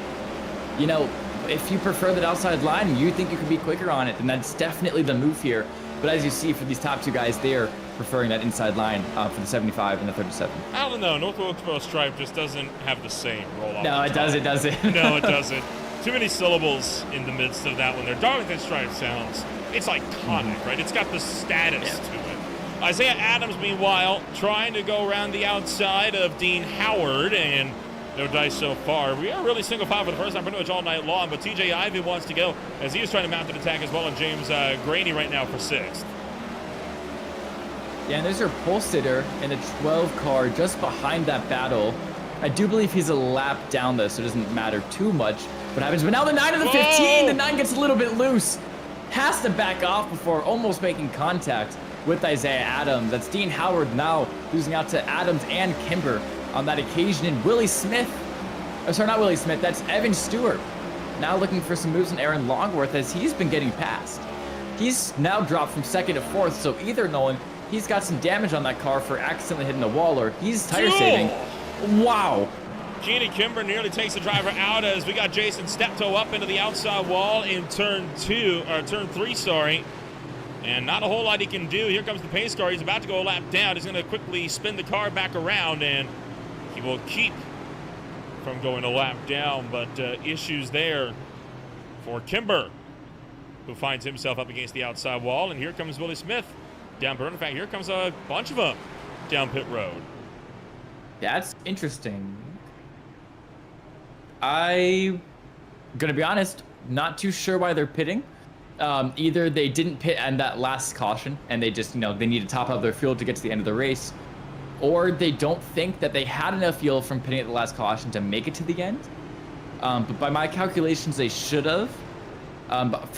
you know, if you prefer that outside line and you think you can be quicker on it, then that's definitely the move here. But as you see for these top two guys, they're preferring that inside line for the 75 and the 37. I don't know. North Wilkesboro stripe just doesn't have the same roll-off. No, it doesn't. No, it doesn't. Too many syllables in the midst of that one there. Darlington stripe sounds, it's iconic, right? It's got the status to it. Isaiah Adams, meanwhile, trying to go around the outside of Dean Howard, and no dice so far. We are really single file for the first time pretty much all night long, but TJ Ivey wants to go as he is trying to mount an attack as well, and James Grady right now for 6th. Yeah, and there's your pole sitter in the 12 car just behind that battle. I do believe he's a lap down though, so it doesn't matter too much what happens. But now the 9 of the 15, the 9 gets a little bit loose. Has to back off before almost making contact with Isaiah Adams. That's Dean Howard now losing out to Adams and Kimber on that occasion. And Willie Smith, oh, sorry, not Willie Smith, that's Evan Stewart. Now looking for some moves on Aaron Longworth as he's been getting passed. He's now dropped from 2nd to 4th, so either knowing he's got some damage on that car for accidentally hitting the wall, or he's tire saving. Wow. Jeannie Kimber nearly takes the driver out as we got Jason Steptoe up into the outside wall in turn 3, sorry. And not a whole lot he can do. Here comes the pace car. He's about to go a lap down. He's going to quickly spin the car back around, and he will keep from going a lap down. But issues there for Kimber, who finds himself up against the outside wall. And here comes Willie Smith down pit road. In fact, here comes a bunch of them down pit road. That's interesting. I'm going to be honest, not too sure why they're pitting. Either they didn't pit on that last caution and they just, you know, they need to top up their fuel to get to the end of the race, or they don't think that they had enough fuel from pitting at the last caution to make it to the end. But by my calculations, they should have. But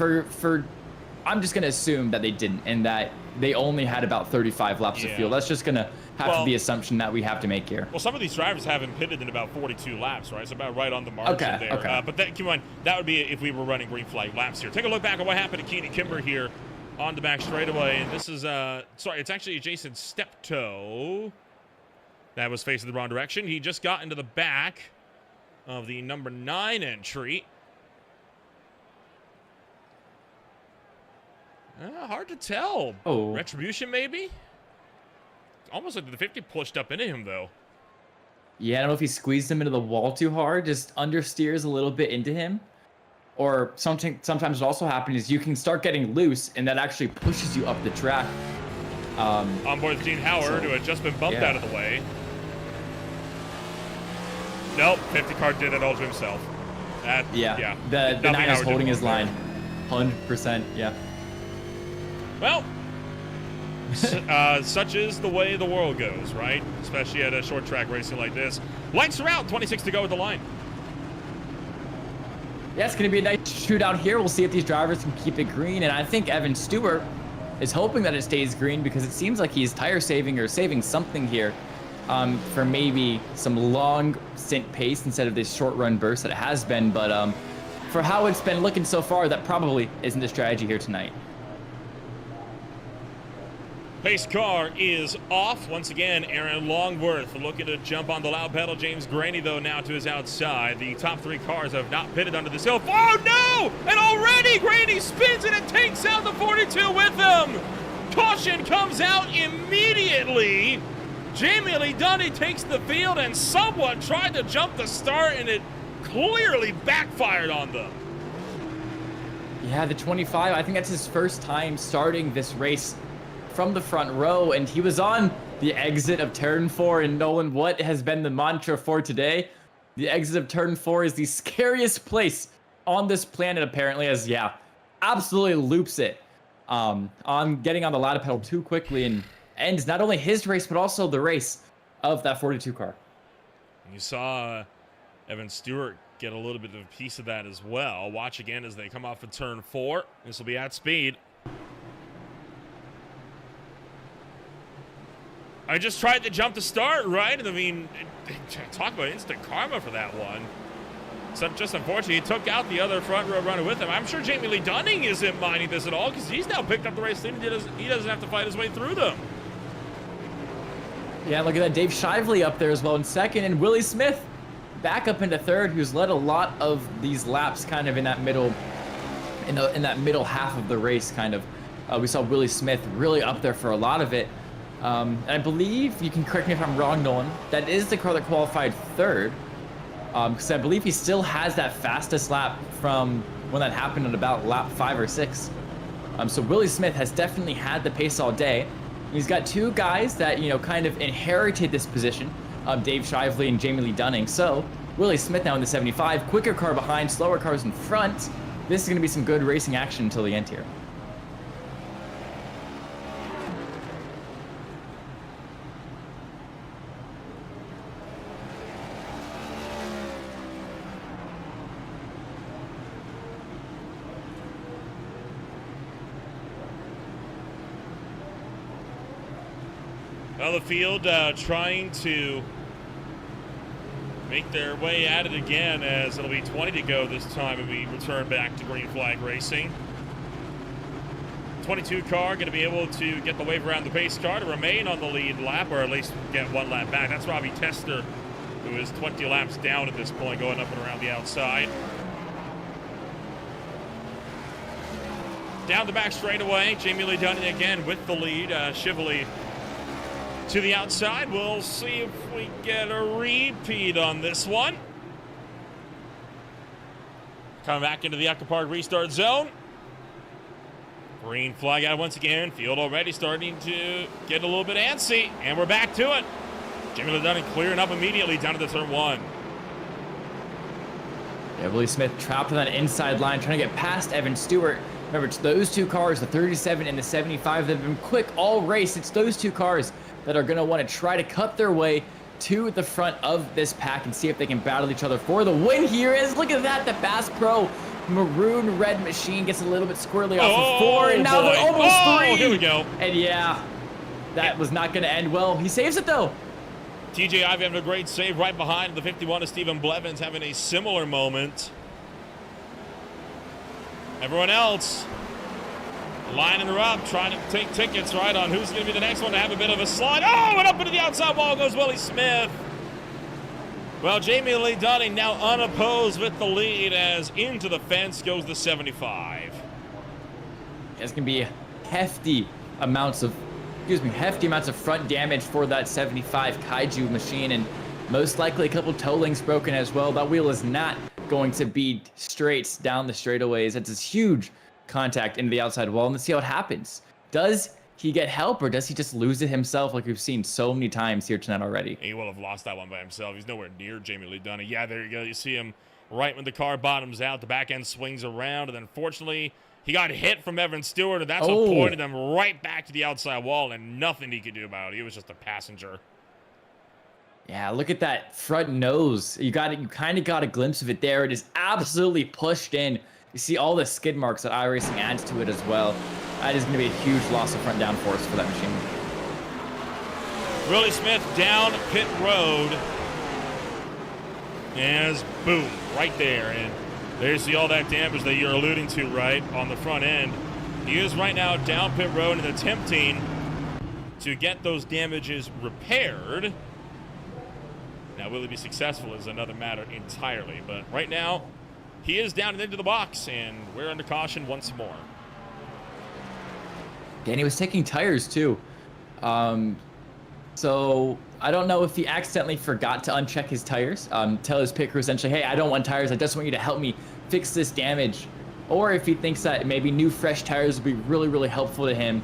I'm just going to assume that they didn't, and that they only had about 35 laps of fuel. That's just going to have to be the assumption that we have to make here. Well, some of these drivers haven't pitted in about 42 laps, right? It's about right on the margin there. Okay. But that, keep in mind, that would be if we were running green flag laps here. Take a look back at what happened to Jeannie Kimber here on the back straightaway. And this is, sorry, it's actually Jason Steptoe that was facing the wrong direction. He just got into the back of the number 9 entry. Hard to tell. Oh. Retribution, maybe? Almost like the 50 pushed up into him, though. Yeah, I don't know if he squeezed him into the wall too hard, just understeers a little bit into him. Or sometimes what also happens is you can start getting loose, and that actually pushes you up the track. On board Gene Howard, who had just been bumped out of the way. Nope, 50 car did it all to himself. Yeah. The 9 is holding his line. 100%, yeah. Well, such is the way the world goes, right? Especially at a short track racing like this. Lights are out, 26 to go at the line. Yeah, it's going to be a nice shootout here. We'll see if these drivers can keep it green. And I think Evan Stewart is hoping that it stays green because it seems like he's tire saving or saving something here for maybe some long stint pace instead of this short run burst that it has been. But for how it's been looking so far, that probably isn't the strategy here tonight. Pace car is off. Once again, Aaron Longworth looking to jump on the loud pedal. James Graney, though, now to his outside. The top 3 cars have not pitted onto this hill. Oh, no! And already Graney spins it and takes out the 42 with him. Caution comes out immediately. Jamie Lee Dunny takes the field, and someone tried to jump the start, and it clearly backfired on them. Yeah, the 25, I think that's his first time starting this race from the front row, and he was on the exit of turn 4. And Nolan, what has been the mantra for today? The exit of turn 4 is the scariest place on this planet, apparently, as absolutely loops it on getting on the ladder pedal too quickly and ends not only his race but also the race of that 42 car. You saw Evan Stewart get a little bit of a piece of that as well. Watch again as they come off of turn 4. This will be at speed. I just tried to jump the start, right? I mean, talk about instant karma for that one. So just unfortunately, he took out the other front row runner with him. I'm sure Jamie Lee Dunning isn't minding this at all because he's now picked up the race lead and he doesn't have to fight his way through them. Yeah, look at that. Dave Shively up there as well in second, and Willie Smith back up into third, who's led a lot of these laps kind of in that middle half of the race kind of. We saw Willie Smith really up there for a lot of it. And I believe, you can correct me if I'm wrong, Nolan, that is the car that qualified third. Because I believe he still has that fastest lap from when that happened at about lap 5 or 6. So Willie Smith has definitely had the pace all day. He's got 2 guys that, kind of inherited this position, Dave Shively and Jamie Lee Dunning. So Willie Smith now in the 75, quicker car behind, slower cars in front. This is going to be some good racing action until the end here. Well, the field trying to make their way at it again as it'll be 20 to go this time and we return back to green flag racing. 22 car going to be able to get the wave around the pace car to remain on the lead lap, or at least get 1 lap back. That's Robbie Tester, who is 20 laps down at this point, going up and around the outside. Down the back straightaway, Jamie Lee Dunning again with the lead. Shively to the outside. We'll see if we get a repeat on this one. Coming back into the Echo Park restart zone. Green flag out once again. Field already starting to get a little bit antsy, and we're back to it. Jamie Lee Dunning clearing up immediately down to the turn 1. Yeah, Willie Smith trapped on that inside line, trying to get past Evan Stewart. Remember, it's those 2 cars, the 37 and the 75, that have been quick all race. It's those 2 cars that are going to want to try to cut their way to the front of this pack and see if they can battle each other for the win here. Look at that, the Bass Pro maroon red machine gets a little bit squirrely off of 4, and now they're almost 3. Here we go. And that was not going to end well. He saves it though. TJ Ivey having a great save right behind the 51 of Stephen Blevins, having a similar moment. Everyone else Lining her up, trying to take tickets right on who's going to be the next one to have a bit of a slide. Oh, and up into the outside wall goes Willie Smith. Well, Jamie Lee Dunning now unopposed with the lead as into the fence goes the 75. It's going to be hefty amounts of front damage for that 75 Kaiju machine, and most likely a couple toe links broken as well. That wheel is not going to be straight down the straightaways. It's this huge contact into the outside wall, and let's see how it happens. Does he get help, or does he just lose it himself like we've seen so many times here tonight already? He will have lost that one by himself. He's nowhere near Jamie Lee Dunning. Yeah, there you go. You see him right when the car bottoms out. The back end swings around, and then unfortunately he got hit from Evan Stewart, and that's what pointed him right back to the outside wall, and nothing he could do about it. He was just a passenger. Yeah, look at that front nose. You kind of got a glimpse of it there. It is absolutely pushed in. You see all the skid marks that iRacing adds to it as well. That is going to be a huge loss of front downforce for that machine. Willie Smith down pit road. As boom, right there. And there you see all that damage that you're alluding to right on the front end. He is right now down pit road and attempting to get those damages repaired. Now, will he be successful is another matter entirely. But right now, he is down and into the box, and we're under caution once more. Danny was taking tires too. So I don't know if he accidentally forgot to uncheck his tires. Tell his pit crew essentially, hey, I don't want tires. I just want you to help me fix this damage. Or if he thinks that maybe new fresh tires would be really, really helpful to him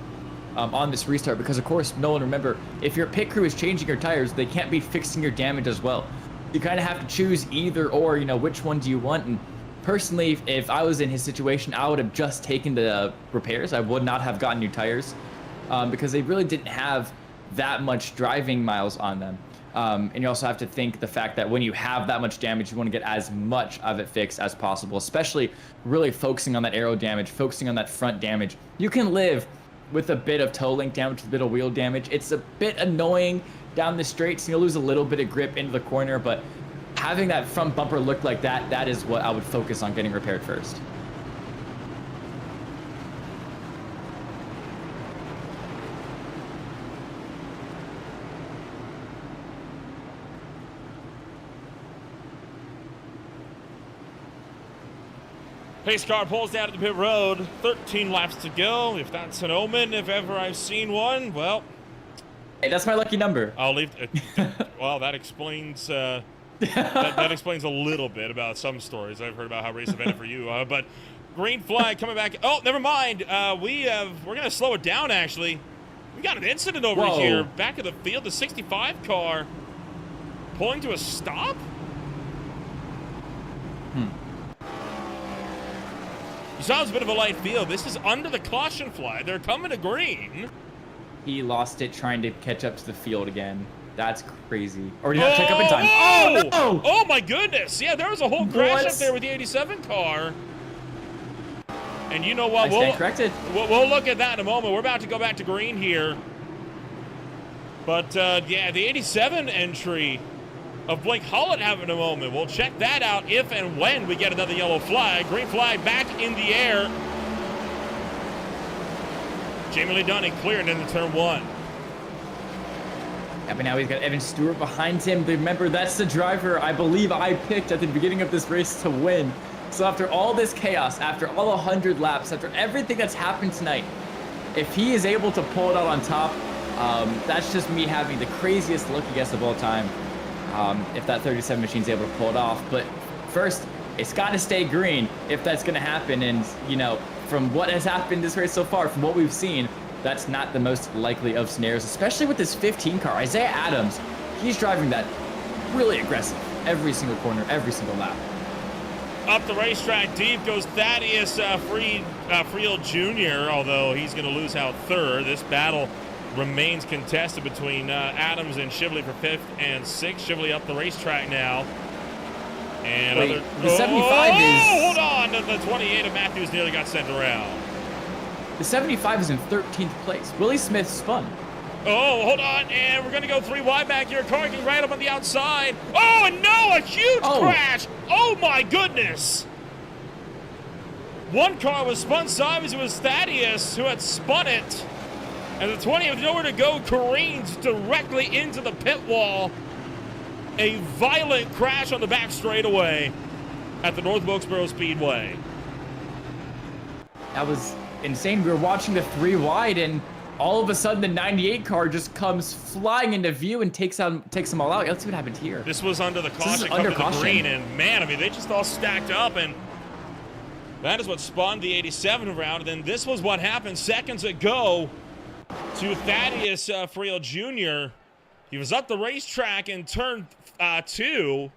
on this restart. Because of course, Nolan, remember, if your pit crew is changing your tires, they can't be fixing your damage as well. You kind of have to choose either or, you know, which one do you want? And personally, if I was in his situation, I would have just taken the repairs. I would not have gotten new tires because they really didn't have that much driving miles on them. And you also have to think the fact that when you have that much damage, you want to get as much of it fixed as possible, especially really focusing on that aero damage, focusing on that front damage. You can live with a bit of toe link damage, a bit of wheel damage. It's a bit annoying down the straights. You'll lose a little bit of grip into the corner, but having that front bumper look like that, that is what I would focus on getting repaired first. Pace car pulls down to the pit road. 13 laps to go. If that's an omen, if ever I've seen one, well. Hey, that's my lucky number. I'll leave. Well, that explains. That explains a little bit about some stories I've heard about how race event for you. But green flag coming back. Oh, never mind. We're gonna slow it down. Actually, we got an incident over here, back of the field. The 65 car pulling to a stop. You saw it was a bit of a light field. This is under the caution flag. They're coming to green. He lost it trying to catch up to the field again. That's crazy. Or did not check up in time. Oh, no! Oh, my goodness. Yeah, there was a whole crash up there with the 87 car. And you know what? I stand corrected. We'll look at that in a moment. We're about to go back to green here. But, yeah, the 87 entry of Blake Hollett having a moment. We'll check that out if and when we get another yellow flag. Green flag back in the air. Jamie Lee Dunning cleared into turn one. Yeah, but now he's got Evan Stewart behind him. Remember, that's the driver I believe I picked at the beginning of this race to win. So after all this chaos, after all 100 laps, after everything that's happened tonight, if he is able to pull it out on top, that's just me having the craziest lucky guess of all time. If that 37 machine's able to pull it off. But first, it's got to stay green if that's going to happen. And, you know, from what has happened this race so far, from what we've seen, that's not the most likely of scenarios, especially with this 15 car. Isaiah Adams, he's driving that really aggressive every single corner, every single lap. Up the racetrack deep goes Thaddeus Friel Jr., although he's going to lose out third. This battle remains contested between Adams and Shively for 5th and 6th. Shively up the racetrack now. And wait, the 75 is... hold on! The 28 of Matthews nearly got sent around. The 75 is in 13th place. Willie Smith spun. Oh, hold on, and we're going to go 3 wide back here. Car getting right up on the outside. Oh, and no, a huge crash! Oh, my goodness! One car was spun sideways. It was Thaddeus who had spun it. And the 20 with nowhere to go careened directly into the pit wall. A violent crash on the back straightaway at the North Wilkesboro Speedway. That was insane. We were watching the 3 wide, and all of a sudden the 98 car just comes flying into view and takes them all out. Let's see what happened here. This was under the caution, under the green, and man, I mean, they just all stacked up, and that is what spawned the 87 round. And then this was what happened seconds ago to Thaddeus Friel Jr. He was up the racetrack in turn 2,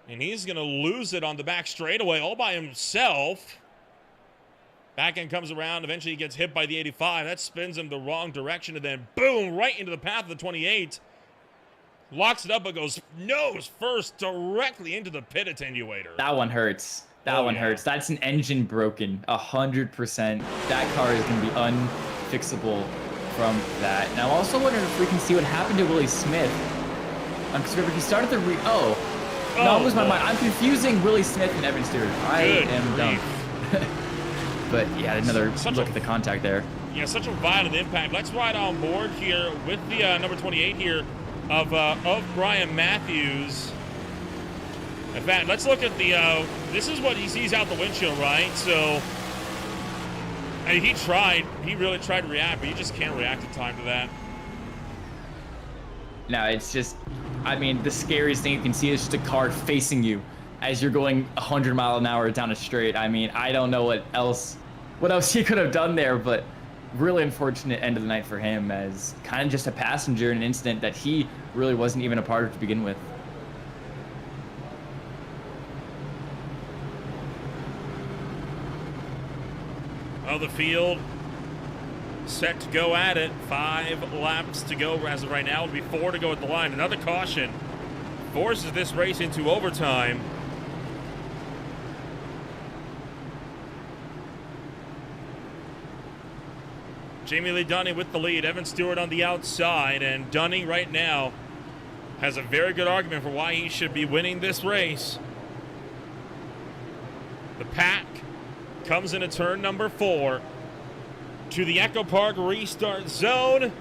and he's going to lose it on the back straightaway all by himself. Back end comes around. Eventually he gets hit by the 85. That spins him the wrong direction, and then boom, right into the path of the 28. Locks it up, but goes nose first directly into the pit attenuator. That one hurts. That one hurts. That's an engine broken, 100%. That car is going to be unfixable from that. And I'm also wondering if we can see what happened to Willie Smith. Because remember, he started the no, I lose my mind. I'm confusing Willie Smith and Evan Stewart. I am dumb. But yeah, another look at the contact there. Yeah, such a violent impact. Let's ride on board here with the number 28 here of Brian Matthews. In fact, let's look at the, this is what he sees out the windshield, right? So, I mean, he really tried to react, but you just can't react in time to that. No, it's just, I mean, the scariest thing you can see is just a car facing you as you're going 100 miles an hour down a straight. I mean, I don't know what else he could have done there, but really unfortunate end of the night for him as kind of just a passenger in an incident that he really wasn't even a part of to begin with. Well, the field set to go at it. 5 laps to go as of right now. It'll be 4 to go at the line. Another caution forces this race into overtime. Jamie Lee Dunning with the lead. Evan Stewart on the outside. And Dunning right now has a very good argument for why he should be winning this race. The pack comes into turn number 4 to the Echo Park restart zone.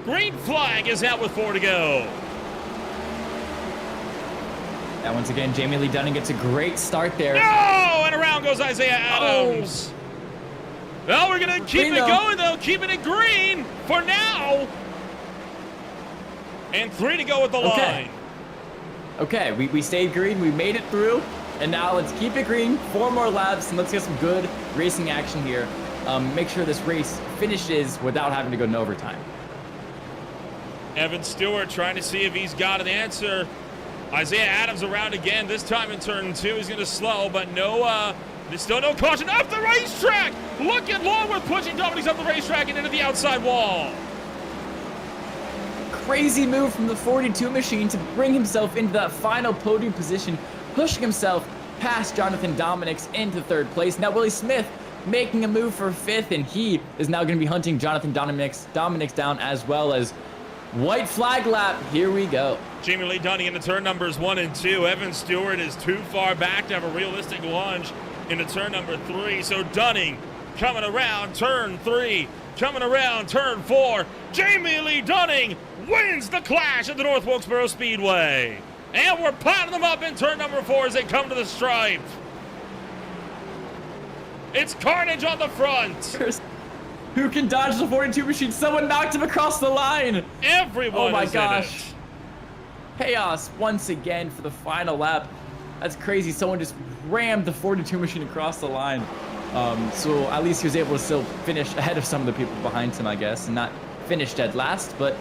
Green flag is out with 4 to go. And once again, Jamie Lee Dunning gets a great start there. No! And around goes Isaiah Adams. Well, we're going to keep it going, though. Keeping it green for now. And 3 to go at the line. Okay, we stayed green. We made it through. And now let's keep it green. 4 more laps, and let's get some good racing action here. Make sure this race finishes without having to go into overtime. Evan Stewart trying to see if he's got an answer. Isaiah Adams around again. This time in turn 2, he's going to slow, but no, there's still no caution. Up the racetrack! Look at Longworth pushing Dominics up the racetrack and into the outside wall. Crazy move from the 42 machine to bring himself into that final podium position, pushing himself past Jonathan Dominics into 3rd place. Now Willie Smith making a move for 5th, and he is now going to be hunting Jonathan Dominics down, as well as white flag lap. Here we go. Jamie Lee Dunning into turn numbers 1 and 2. Evan Stewart is too far back to have a realistic lunge into turn number 3. So Dunning coming around turn 3, coming around turn 4. Jamie Lee Dunning wins the clash at the North Wilkesboro Speedway. And we're piling them up in turn number 4 as they come to the stripe. It's carnage on the front. Who can dodge the 42 machine? Someone knocked him across the line. Everyone. Oh my is gosh. in it. Chaos once again for the final lap. That's crazy. Someone just rammed the 42 machine across the line. So at least he was able to still finish ahead of some of the people behind him, I guess, and not finish dead last. But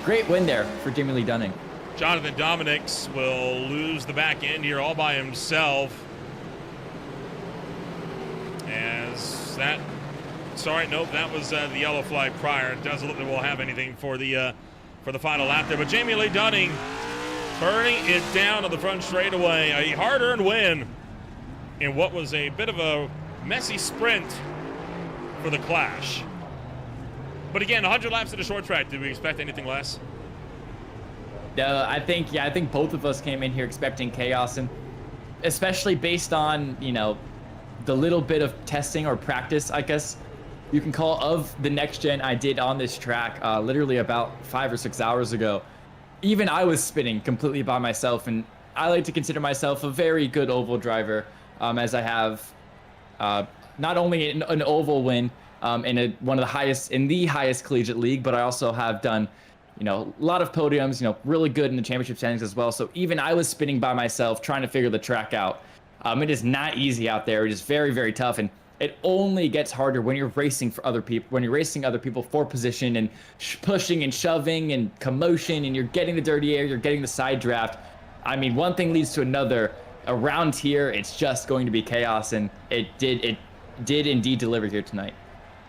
great win there for Jamie Lee Dunning. Jonathan Dominics will lose the back end here all by himself. As that, sorry, nope, that was the yellow flag prior. It doesn't look like we'll have anything for the final lap there. But Jamie Lee Dunning turning it down on the front straightaway. A hard-earned win in what was a bit of a messy sprint for the clash. But again, 100 laps at a short track. Did we expect anything less? I think both of us came in here expecting chaos, and especially based on, the little bit of testing or practice, I guess you can call, of the next gen I did on this track, literally about 5 or 6 hours ago, even I was spinning completely by myself. And I like to consider myself a very good oval driver, as I have not only an oval win in one of the highest, in the highest collegiate league, but I also have done, a lot of podiums, really good in the championship standings as well. So even I was spinning by myself trying to figure the track out. It is not easy out there. It is very, very tough. And it only gets harder when you're racing for other people, when you're racing other people for position and pushing and shoving and commotion, and you're getting the dirty air, you're getting the side draft. I mean, one thing leads to another. Around here, it's just going to be chaos, and it did indeed deliver here tonight.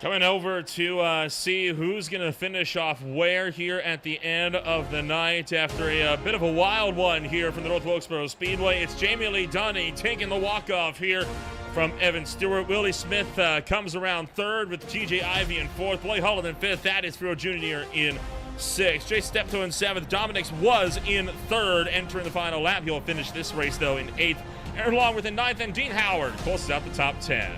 Coming over to see who's going to finish off where here at the end of the night after a bit of a wild one here from the North Wilkesboro Speedway. It's Jamie Lee Dunning taking the walk-off here from Evan Stewart. Willie Smith comes around third with TJ Ivey in fourth. Blake Holland in fifth. Thaddeus Firo Jr. in sixth. Jay Steptoe in seventh. Dominix was in third entering the final lap. He'll finish this race, though, in eighth. Aaron Longworth in ninth, and Dean Howard closes out the top 10.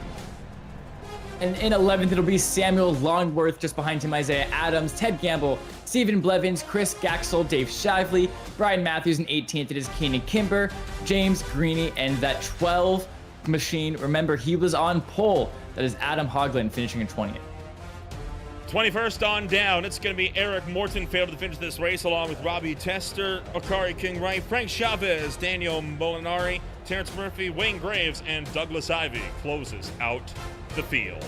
And in 11th, it'll be Samuel Longworth, just behind him, Isaiah Adams, Ted Gamble, Stephen Blevins, Chris Gaxel, Dave Shively, Brian Matthews in 18th. It is Keenan Kimber, James Greeny, and that 12 machine. Remember, he was on pole. That is Adam Hoagland finishing in 20th. 21st on down, it's going to be Eric Morton failed to finish this race, along with Robbie Tester, Akari King-Wright, Frank Chavez, Daniel Molinari, Terrence Murphy, Wayne Graves, and Douglas Ivey closes out the field.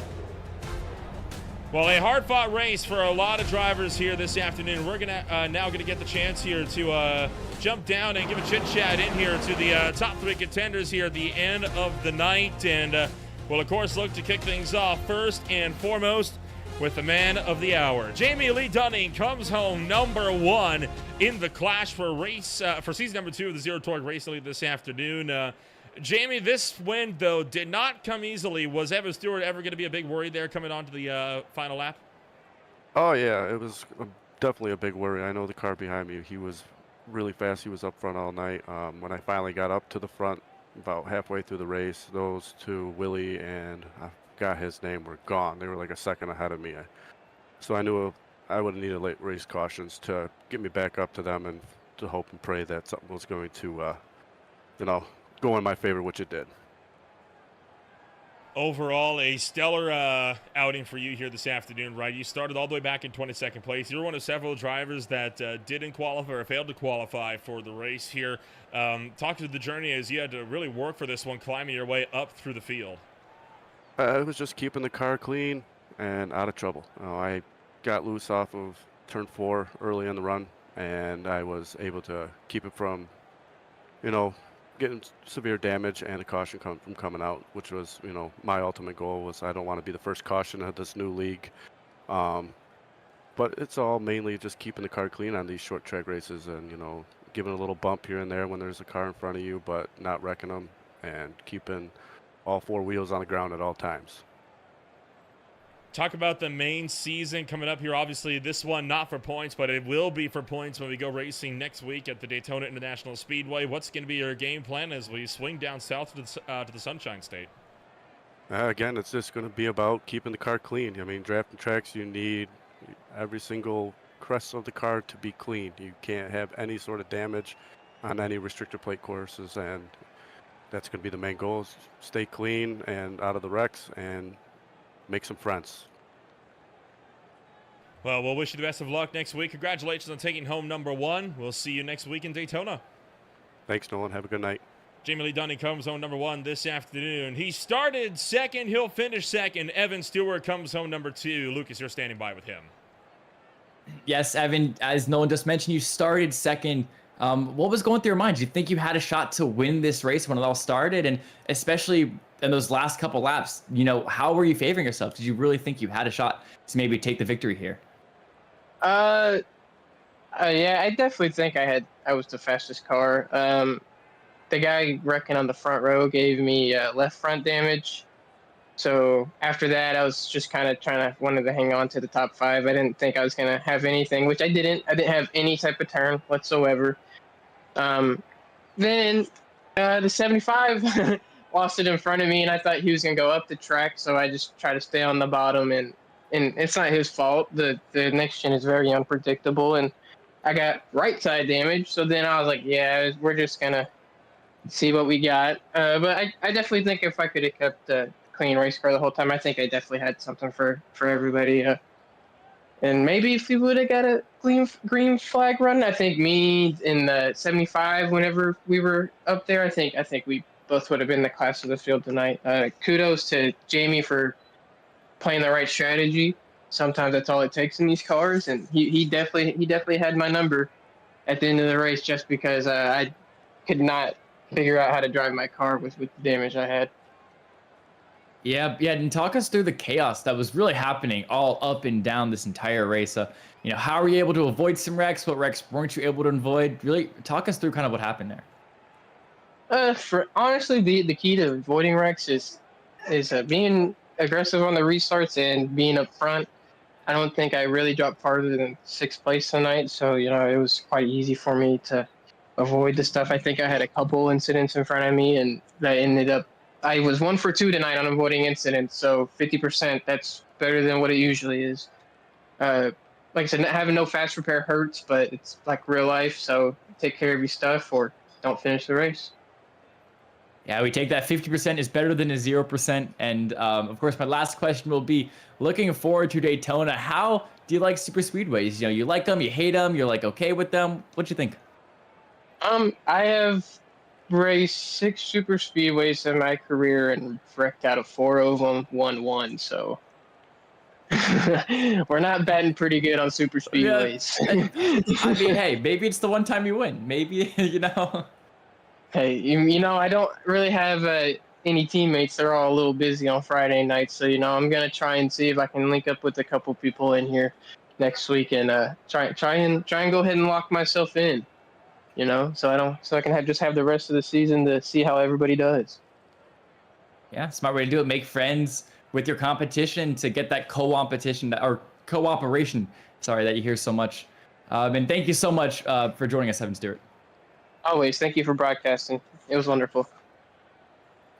Well, a hard-fought race for a lot of drivers here this afternoon. We're gonna now going to get the chance here to jump down and give a chit-chat in here to the top 3 contenders here at the end of the night. And we'll, of course, look to kick things off first and foremost with the man of the hour. Jamie Lee Dunning comes home number 1 in the clash for race for season number 2 of the Zero Torque Race League this afternoon. Jamie, this win, though, did not come easily. Was Evan Stewart ever going to be a big worry there coming on to the final lap? Oh, yeah, it was definitely a big worry. I know the car behind me, he was really fast. He was up front all night. When I finally got up to the front about halfway through the race, those two, Willie and I forgot his name, were gone. They were like a second ahead of me. So I knew I would have needed late race cautions to get me back up to them and to hope and pray that something was going to, go in my favor, which it did. Overall, a stellar outing for you here this afternoon, right? You started all the way back in 22nd place. You're one of several drivers that didn't qualify or failed to qualify for the race here. Talk to the journey as you had to really work for this one, climbing your way up through the field. It was just keeping the car clean and out of trouble. I got loose off of turn 4 early in the run, and I was able to keep it from, getting severe damage and a caution from coming out, which was, my ultimate goal was I don't want to be the first caution of this new league. But it's all mainly just keeping the car clean on these short track races and, giving a little bump here and there when there's a car in front of you, but not wrecking them and keeping all 4 wheels on the ground at all times. Talk about the main season coming up here. Obviously, this one not for points, but it will be for points when we go racing next week at the Daytona International Speedway. What's going to be your game plan as we swing down south to the Sunshine State? Again, it's just going to be about keeping the car clean. I mean, drafting tracks, you need every single crest of the car to be clean. You can't have any sort of damage on any restrictor plate courses, and that's going to be the main goal, is stay clean and out of the wrecks and make some friends. Well, we'll wish you the best of luck next week. Congratulations on taking home number 1. We'll see you next week in Daytona. Thanks, Nolan. Have a good night. Jamie Lee Dunning comes home number 1 this afternoon. He started second. He'll finish second. Evan Stewart comes home number 2. Lucas, you're standing by with him. Yes, Evan, as Nolan just mentioned, you started second. What was going through your mind? Did you think you had a shot to win this race when it all started? And especially in those last couple laps, how were you favoring yourself? Did you really think you had a shot to maybe take the victory here? Yeah, I definitely think I was the fastest car. The guy wrecking on the front row gave me left front damage. So after that, I was just kind of wanted to hang on to the top 5. I didn't think I was going to have anything, which I didn't. I didn't have any type of turn whatsoever. Then the 75, lost it in front of me, and I thought he was gonna go up the track, so I just tried to stay on the bottom, and it's not his fault. The next gen is very unpredictable, and I got right side damage. So then I was like, yeah, we're just gonna see what we got. But I definitely think if I could have kept a clean race car the whole time, I think I definitely had something for everybody. And maybe if we would have got a green flag run, I think me in the 75, whenever we were up there, I think we both would have been the class of the field tonight. Kudos to Jamie for playing the right strategy. Sometimes that's all it takes in these cars, and he definitely had my number at the end of the race, just because I could not figure out how to drive my car with the damage I had. Yeah, and talk us through the chaos that was really happening all up and down this entire race. How were you able to avoid some wrecks? What wrecks weren't you able to avoid? Really talk us through kind of what happened there. For honestly, the key to avoiding wrecks is being aggressive on the restarts and being up front. I don't think I really dropped farther than 6th place tonight, so it was quite easy for me to avoid the stuff. I think I had a couple incidents in front of me, and that ended up. I was 1 for 2 tonight on avoiding incidents, so 50%. That's better than what it usually is. Like I said, having no fast repair hurts, but it's like real life. So take care of your stuff, or don't finish the race. Yeah, we take that 50% is better than a 0%. And of course, my last question will be looking forward to Daytona. How do you like super speedways? You like them, you hate them, you're like okay with them. What you think? I have raced 6 super speedways in my career and wrecked out of 4 of them, won. So we're not batting pretty good on super speedways. Yeah. I mean, hey, maybe it's the one time you win. Maybe Hey, I don't really have any teammates. They're all a little busy on Friday night, so I'm gonna try and see if I can link up with a couple people in here next week and try and go ahead and lock myself in. So I can just have the rest of the season to see how everybody does. Yeah, smart way to do it. Make friends with your competition to get that co-opetition or cooperation. Sorry that you hear so much. And thank you so much for joining us, Evan Stewart. Always, thank you for broadcasting. It was wonderful.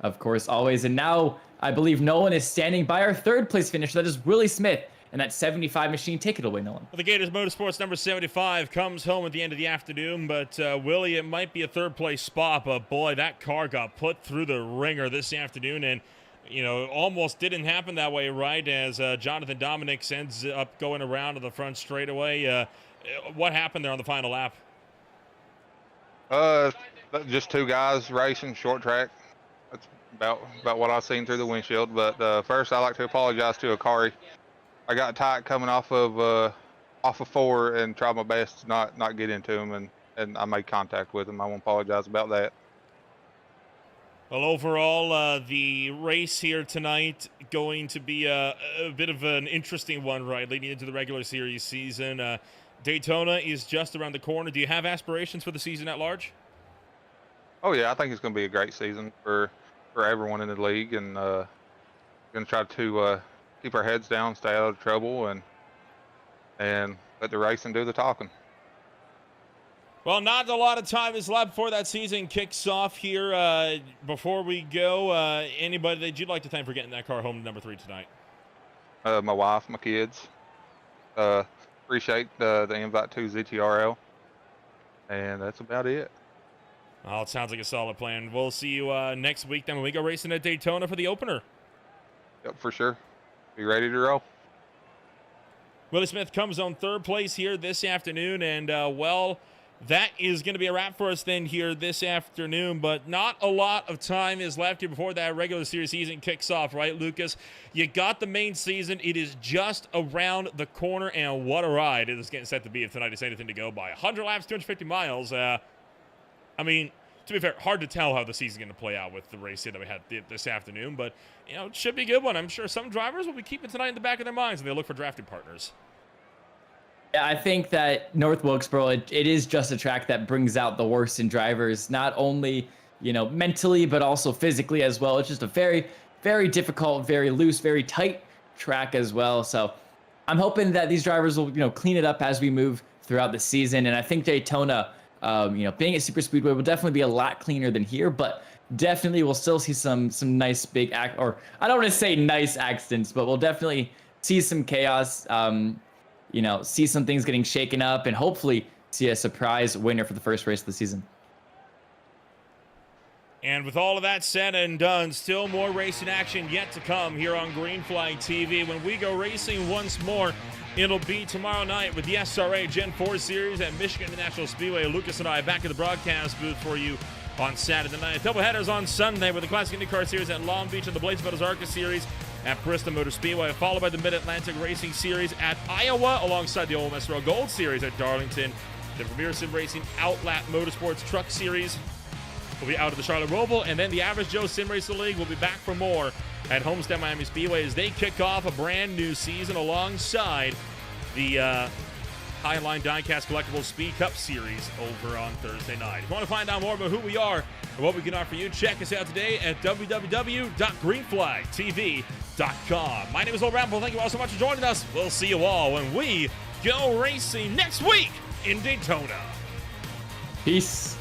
Of course, always. And now I believe Nolan is standing by our 3rd place finisher. That is Willie Smith. And that 75 machine, take it away, Nolan. Well, the Gators Motorsports number 75 comes home at the end of the afternoon, but Willie, it might be a 3rd place spot, but boy, that car got put through the ringer this afternoon, and almost didn't happen that way, right? As Jonathan Dominic ends up going around to the front straightaway. What happened there on the final lap? Just 2 guys racing short track. That's about what I've seen through the windshield. But first, I like to apologize to Akari. I got tight coming off of 4 and tried my best to not get into him, and I made contact with him. I want to apologize about that. Well, overall, the race here tonight going to be a bit of an interesting one, right, leading into the regular series season. Daytona is just around the corner. Do you have aspirations for the season at large? Oh yeah, I think it's going to be a great season for everyone in the league, and going to try to keep our heads down, stay out of trouble, and let the racing do the talking. Well, not a lot of time is left before that season kicks off here. Before we go, anybody that you'd like to thank for getting that car home to number 3 tonight? My wife, my kids. Appreciate the invite to ZTRL, and that's about it. Well, it sounds like a solid plan. We'll see you next week then when we go racing at Daytona for the opener. Yep, for sure. Be ready to roll. Willie Smith comes on 3rd place here this afternoon, and that is going to be a wrap for us then here this afternoon, but not a lot of time is left here before that regular series season kicks off, right, Lucas? You got the main season. It is just around the corner, and what a ride it is getting set to be if tonight is anything to go by. 100 laps, 250 miles. I mean, to be fair, hard to tell how the season's going to play out with the race here that we had this afternoon, but, it should be a good one. I'm sure some drivers will be keeping tonight in the back of their minds and they look for drafting partners. Yeah, I think that North Wilkesboro, it is just a track that brings out the worst in drivers, not only, mentally, but also physically as well. It's just a very, very difficult, very loose, very tight track as well. So I'm hoping that these drivers will, clean it up as we move throughout the season. And I think Daytona, being at Super Speedway will definitely be a lot cleaner than here, but definitely we'll still see some nice big or I don't want to say nice accidents, but we'll definitely see some chaos. You know, see some things getting shaken up, and hopefully see a surprise winner for the first race of the season. And with all of that said and done, still more racing action yet to come here on Green Flag TV. When we go racing once more, it'll be tomorrow night with the SRA Gen 4 Series at Michigan International Speedway. Lucas and I back at the broadcast booth for you on Saturday night. Doubleheaders on Sunday with the Classic IndyCar Series at Long Beach and the Blades Metals ARCA Series at Bristol Motor Speedway, followed by the Mid-Atlantic Racing Series at Iowa, alongside the Ole Miss Road Gold Series at Darlington. The Premier Sim Racing Outlat Motorsports Truck Series will be out of the Charlotte Roval, and then the Average Joe Sim Racing League will be back for more at Homestead Miami Speedway as they kick off a brand new season alongside the Highline Diecast Collectibles Speed Cup Series over on Thursday night. If you want to find out more about who we are and what we can offer you, check us out today at www.greenflagtv.com. My name is Will Ramble. Thank you all so much for joining us. We'll see you all when we go racing next week in Daytona. Peace.